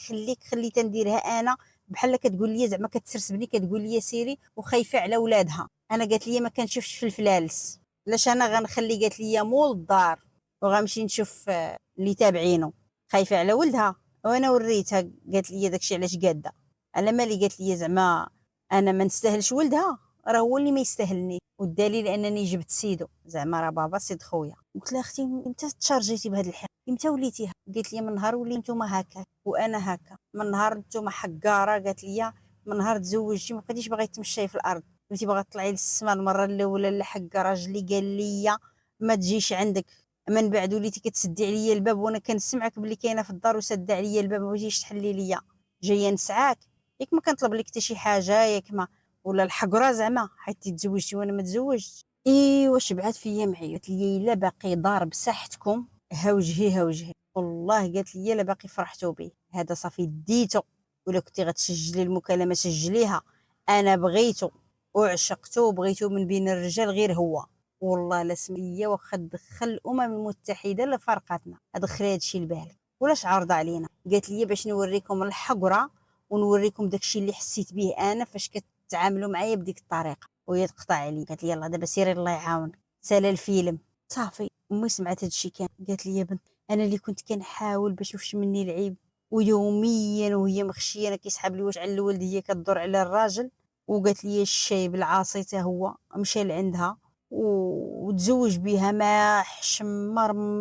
خليت نديرها انا. بحال كتقول لي زعما كتسرسبني، كتقول لي سيري وخايفه على ولادها. انا قالت لي ما كنشوفش في الفلالس، علاش انا غنخلي؟ قالت لي مول الدار وغنمشي نشوف اللي تابعينه. خايفه على ولدها. وانا وريتها قالت لي داكشي علاش قاده. على مالي؟ قالت لي زعما انا ما نستاهلش ولدها، راه هو اللي ما يستاهلني، والدليل انني جبت سيدو، زعما راه بابا سيد خويا. قلت لها اختي امتى تشارجيتي بهذا الحق؟ امتى وليتيها؟ قالت لي من نهار ولي نتوما هكا وانا هكا، من نهار نتوما حقاره. قالت لي من نهار تزوجتي ما بقيتيش باغي تمشي في الارض، كنتي باغا تطلعي للسما. المره الاولى اللي حق راجلي قال لي ما تجيش عندك، من بعد وليتي كتسدي عليا الباب وانا كنسمعك بلي كاينه في الدار وسد عليا الباب ما بغيتيش تحلي ليا. جايه نسعاك ياك ما كنطلب لك حتى شي حاجه، ياك ما ولا الحقره زعما حيت تزوجتي وانا ما تزوجتش. ايوا شبعات فيا معيط. قالت لي الا باقي ضارب صحتكم ها وجهي ها وجهي. والله قالت لي الا باقي فرحتو به هذا صافي ديتو، ولا كنتي غتسجلي المكالمه سجليها. انا بغيتو وعشقتو وبغيتو من بين الرجال غير هو. والله لا سميه واخا تدخل الامم المتحده لا فرقتنا. ادخلي هادشي لبالك ولاش عارضه علينا. قالت لي باش نوريكم الحقره ونوريكم داكشي اللي حسيت به انا فاش كتعاملوا معايا بديك الطريقه. وهي تقطع علي قالت لي يلاه دابا سيري الله يعاونك. سالا الفيلم صافي. امي سمعت هادشي كان قالت لي يا بنت انا اللي كنت كنحاول باش يوفش مني العيب، ويوميا وهي مخشيه انا كيسحب لي واش على الولد هي كدور على الراجل. وقالت لي الشايب العاصي حتى هو مشى لعندها وتزوج بها ما حشم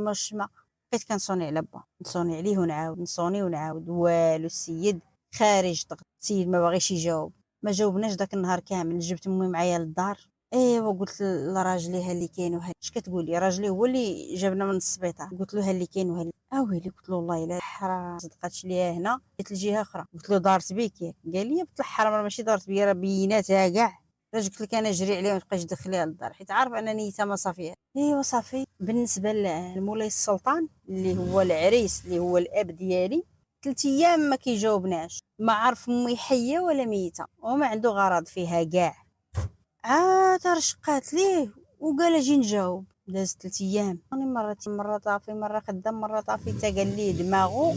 مش ما. بقيت كنصوني على با، نصوني عليه ونعاود نصوني ونعاود والو. السيد خارج ضغط. السيد ما باغيش يجاوب. ما جاوبناش داك النهار كامل. جبت امي معايا للدار. ايوا قلت لراجلي ها اللي كاين وها اش كتقولي؟ راجلي هو اللي جابنا من السبيطار. قلت له ها اللي كاين وها ويلي. قلت له والله الا حرام صدقاتش ليا هنا جيت لجهه اخرى. قلت له دارت بيك ياك؟ قال لي بطل الحرام راه ماشي دارت بيا راه بيناتها كاع. علاش قلت لك انا جري عليها ما تبقاش تدخليها للدار حيت عارف ان نيتها ما صافيه. ايوا صافي. بالنسبه لمولاي السلطان اللي هو العريس اللي هو الاب ديالي 3 ايام ما كيجاوبناش، ما عارف امي حيه ولا ميته وما عنده غرض فيها كاع. عاد رشقات ليه وقال اجي نجاوب. داز 3 ايام انا مره طافي مره خدام مره طافي حتى قال لي دماغو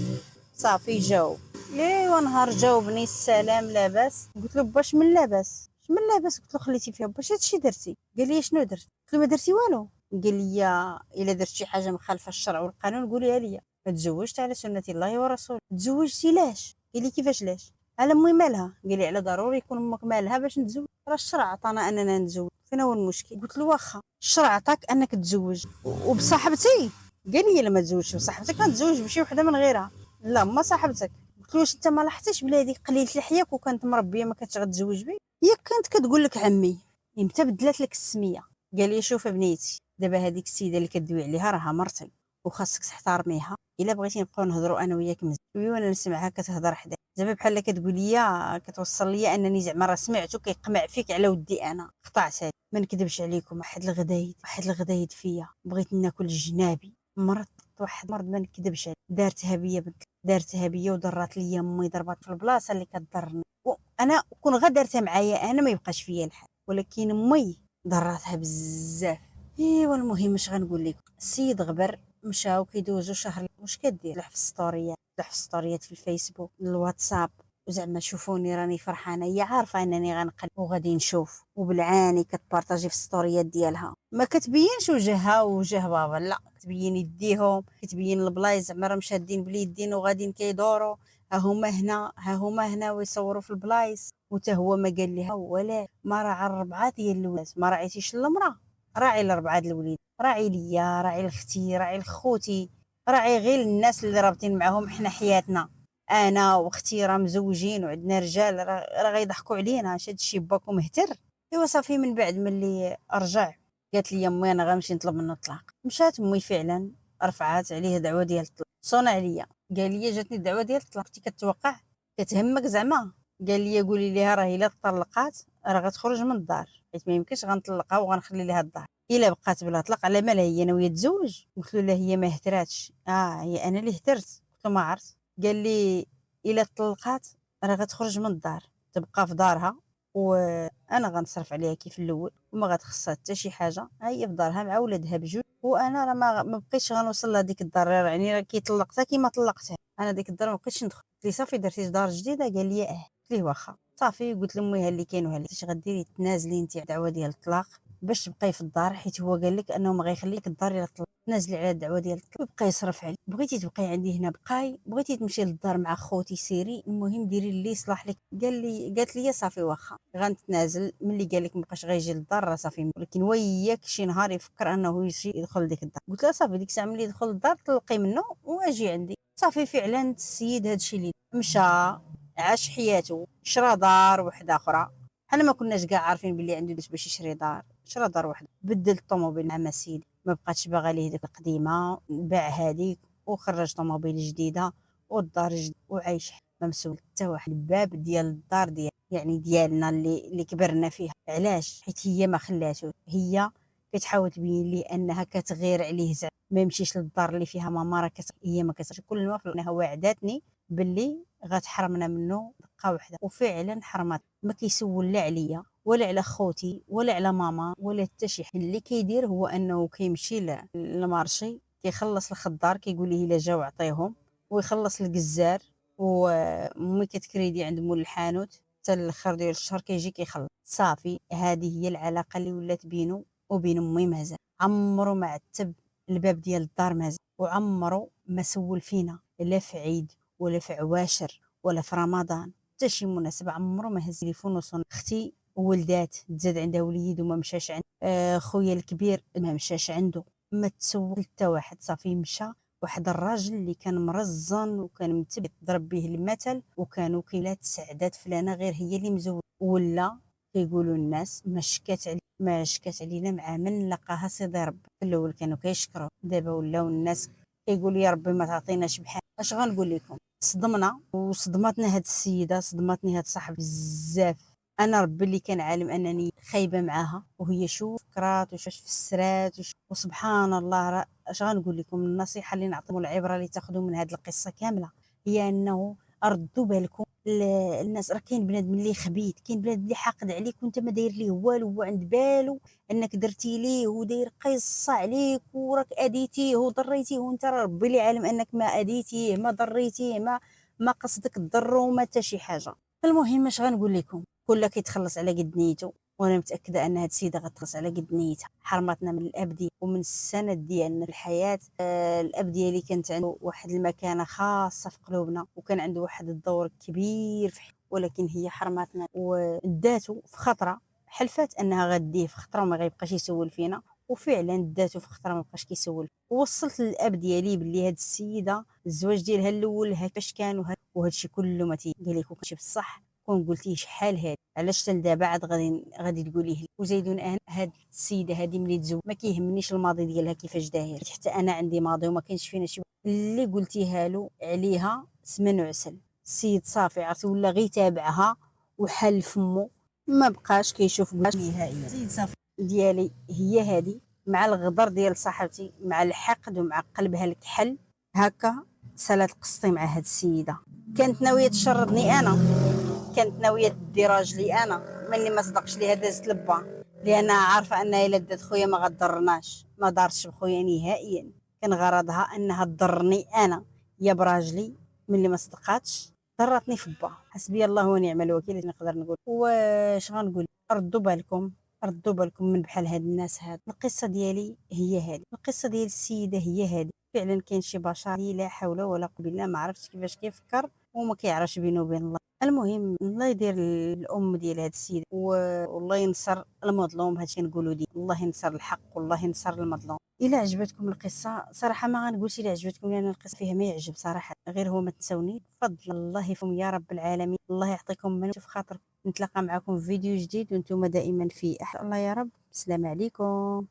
صافي جاوب. ايوا نهار جاوبني السلام لاباس. قلت له باش من لاباس؟ اش من لاباس؟ قلت له خليتي فيها باش هادشي درتي؟ قال لي شنو درت؟ قلت له ما درتي والو. قال لي الا درت شي حاجه مخالفه الشرع والقانون قوليها لي. تزوجت على سنه الله ورسوله. تزوجتي لاش؟ قال لي كيفاش لاش؟ على امي مالها؟ قال لي على ضروري يكون امك مالها باش نتزوج، راه الشرع عطانا اننا نتزوج، فين هو المشكل؟ قلت له واخا الشرع عطاك انك تتزوج وبصاحبتي. قال لي لما تزوجش بصاحبتك غنتزوج بشي وحده من غيرها، لا ما صاحبتك. قلت له واش انت ما لاحظتيش بلي هذيك قليله لحياك وكانت مربيه ما كانتش غتزوج بي؟ هي كانت كتقول لك عمي امتى بدلات لك السميه؟ قال لي شوف بنيتي دابا هذيك السيده اللي كدوي عليها راها مرتي وخاصك تحترميها. الا بغيتي نبقاو نهضروا انا وياك مزيان وانا نسمعها كتهضر حدا زعما بحال كتقول لي كتوصل لي انني زعما راه سمعتو كيقمع فيك على ودي انا قطعت هذه. ما نكذبش عليكم واحد الغدايد فيا بغيت ناكل الجنابي. مرض واحد مرض ما نكذبش عليك. دارتها بيا بنت دارتها بيا ودرات ليا امي ضربات في البلاصه اللي كضرني. وانا كون غا دارتها معايا انا ما يبقاش فيا الحال، ولكن امي ضراتها بزاف. ايوا المهم اش غنقول لكم. السيد غبر مشاو كيدوزو شهر واش كدير طلع في ستوريات في الفيسبوك الواتساب وزعما شوفوني راني فرحانه. هي عارفه انني غنقلب وغادي نشوف وبالعاني كتبارطاجي في ستوريات ديالها ما كتبينش وجهها ووجه بابا، لا كتبين يديهم كتبين البلايص زعما راه مشادين باليدين وغاديين كيدوروا ها هما هنا ويصوروا في البلايص. وتا هو ما قال لها ولا ما راه على 4 ديال الولاد ما راعيتيش المراه راعي ل4 د الوليد، راعي ليا، راعي لختي، راعي لخوتي، راعي غير الناس اللي رابطين معاهم حنا حياتنا. انا واختي راه مزوجين وعندنا رجال، راه غيضحكوا علينا، اش هادشي باكم مهتر. ايوا صافي من بعد ملي رجع قالت لي امي انا غنمشي نطلب منه الطلاق. مشات امي فعلا رفعات عليه دعوه ديال الطلاق، صونع عليا قال لي جاتني الدعوه ديال الطلاق، كنتي كتوقع كتهمك زعما؟ قال لي قولي ليها راه الا طلقات راه غتخرج من الدار، حيت ما يمكنش غنطلقها وغنخلي ليها الدار. الا بقات بلا طلاق على مالها هي ناويه تزوج؟ قلت له لا هي ما هتراتش. هي انا اللي هترت. قلت له ما عرفت. قال لي الا طلقات راه غتخرج من الدار، تبقى في دارها وانا غنصرف عليها كيف الاول وما غتخصها حتى شي حاجه، ها هي في دارها مع ولادها بجوج، وانا راه ما بقيتش غنوصل لها ديك الدار، يعني راه كي طلقتها كيما طلقتها انا ديك الدار ما بقيتش ندخل. قلت لي صافي درتي دار جديده؟ قال لي قلت ليه واخا صافي. قلت لامي ها اللي كاين وها اللي اش غديري؟ تنازلي انت على الدعوه ديال الطلاق باش تبقاي في الدار، حيت هو قال لك انه ما غيخليك الدار الا طلق. تنازلي على الدعوه ديال الطلاق ويبقى يصرف عليك، بغيتي تبقاي عندي هنا بقاي، بغيتي تمشي للدار مع خوتي سيري، المهم ديري اللي يصلح لك. قالت لي صافي واخا غنتنازل. ملي قال لك مابقاش غيجي للدار راه صافي، ولكن وياك شي نهار يفكر انه يجي يدخل ديك الدار. قلت لها صافي ديك الساعه ملي يدخل للدار طلقي منه واجي عندي. صافي فعلا السيد هادشي اللي مشى، عاش حياته، شرا دار وحده اخرى. حنا ما كناش كاع عارفين بلي عنده باش يشري دار، شرا دار وحده، بدل الطوموبيل مع سيدي، ما بقاتش باغا ليه ديك القديمه، باع هذيك وخرج طوموبيل جديده والدار جديده وعايش ما مسول حتى واحد. الباب ديال الدار ديال يعني ديالنا اللي كبرنا فيها. علاش؟ حيت هي ما خلاتو، هي كتحاول تبين ليه انها كتغير عليه، زعما ما يمشيش للدار اللي فيها ماما، راه هي ما كتش كل ما انها وعداتني باللي غتحرمنا منه دقه واحده، وفعلا حرمت. ما كيسول لا عليا ولا على خوتي ولا على ماما ولا حتى شي حد. اللي كيدير هو انه كيمشي للمارشي، كيخلص الخضار كيقول ليه الا جاو عطيهم، ويخلص الجزار، ومي كتكريدي عند مول الحانوت حتى الاخر ديال الشهر كيجي كيخلص. صافي هذه هي العلاقه اللي ولات بينه وبين امي. مازال عمرو ما عتب الباب ديال الدار، مازال وعمرو ما سول فينا لا في عيد ولا في عواشر ولا في رمضان حتى شي مناسبه. عمرو ما هز تليفون وصون. اختي ولدات تزاد عندها وليد وما مشاش عند خويا الكبير، ما مشاش عنده، ما تسول حتى واحد. صافي مشى واحد الراجل اللي كان مرزن وكان متبت ضرب به المثل، وكانوا كيلات سعدات فلانه غير هي اللي مزوج، ولا كيقولوا الناس ما شكات علينا مع من لقاها سيدي ربي. في الاول كانوا كيشكروا، دابا ولاو الناس كيقولوا يا ربي ما تعطيناش بحال. اش غنقول لكم؟ صدمنا وصدمتنا هاد السيده، صدمتني هاد صاحب بزاف. انا ربي اللي كان عالم انني خايبه معاها، وهي شوف فكرات وشاش فسرات وسبحان الله. اش غنقول لكم؟ النصيحه اللي نعطيكم، العبره اللي تاخذوا من هذه القصه كامله، هي انه ردوا بالكم. الناس راه كاين بنادم اللي خبيث، كاين بنادم اللي حاقد عليك وانت ما داير ليه والو، هو عند بالو انك درتي ليه وداير قصه عليك وراك اديتيه وضريتيه، وانت راه ربي اللي عالم انك ما اديتيه ما ضريتيه ما قصدك تضرو ما حتى شي حاجه. المهم اش غنقول لكم؟ كل كيتخلص على قد نيته، وانا متاكده ان هاد السيده غتخلص على قد نيتها. حرمتنا من الابديه ومن السند ديالنا في الحياه. الابديه اللي كانت عنده واحد المكانه خاصه في قلوبنا، وكان عنده واحد الدور كبير في حياتنا، ولكن هي حرمتنا وداتو في خطره. حلفات انها غديه في خطره وما غيبقاش يسول فينا، وفعلا داتو في خطره ما بقاش كيسول. ووصلت للاب ديالي باللي هاد السيده الزواج ديالها الاول كيفاش كان، وهذا الشيء كله ما تيقال لك كلشي بصح. كون قلتيه شحال هادي علاش حتى لدابا عاد غادي تقوليه. وزيدون انا هاد السيده هادي ملي تزوج ما كيهمنيش الماضي ديالها كيفاش داير، حتى انا عندي ماضي وما كاينش فينا شي اللي قلتيها له عليها سمن وعسل. السيد صافي عرفتي ولا غير تابعها وحل فمو، ما بقاش كيشوف نهائيا. السيد صافي ديالي هي هادي، مع الغدر ديال صاحبتي، مع الحقد ومع قلبها الكحل. هكا سالات قصتي مع هاد السيده. كانت ناويه تشردني انا، كانت ناويه دير راجلي انا، ملي ما صدقش ليها دازت لبا، لانها عارفه انها الا دات خويا ما غضرناش. ما دارتش بخويا نهائيا، كان غرضها انها تضرني انا يا براجلي. ملي ما صدقاتش ضرتني في با. حسبي الله ونعم الوكيل اللي نقدر نقول. واش غنقول؟ ردوا بالكم، ردوا بالكم من بحال هاد الناس. هاد القصه ديالي هي هادي، القصه ديال السيده هي هادي. فعلا كاين شي بشر لا حول ولا قوه بالله ما عرفتش كيفاش كيفكر وما كيعرفش بينه وبين الله. المهم الله يدير الام ديال هاد السيد والله ينصر المظلوم. هادشي نقولوا دي الله ينصر الحق والله ينصر المظلوم. الا عجبتكم القصه صراحه ما غنقولش الا عجبتكم لان القصه فيها ما يعجب صراحه، غير هو ما تنسوني بفضل الله يفهم يا رب العالمين. الله يعطيكم من في خاطر. نتلاقى معكم في فيديو جديد وانتم دائما في احسن الله يا رب. السلام عليكم.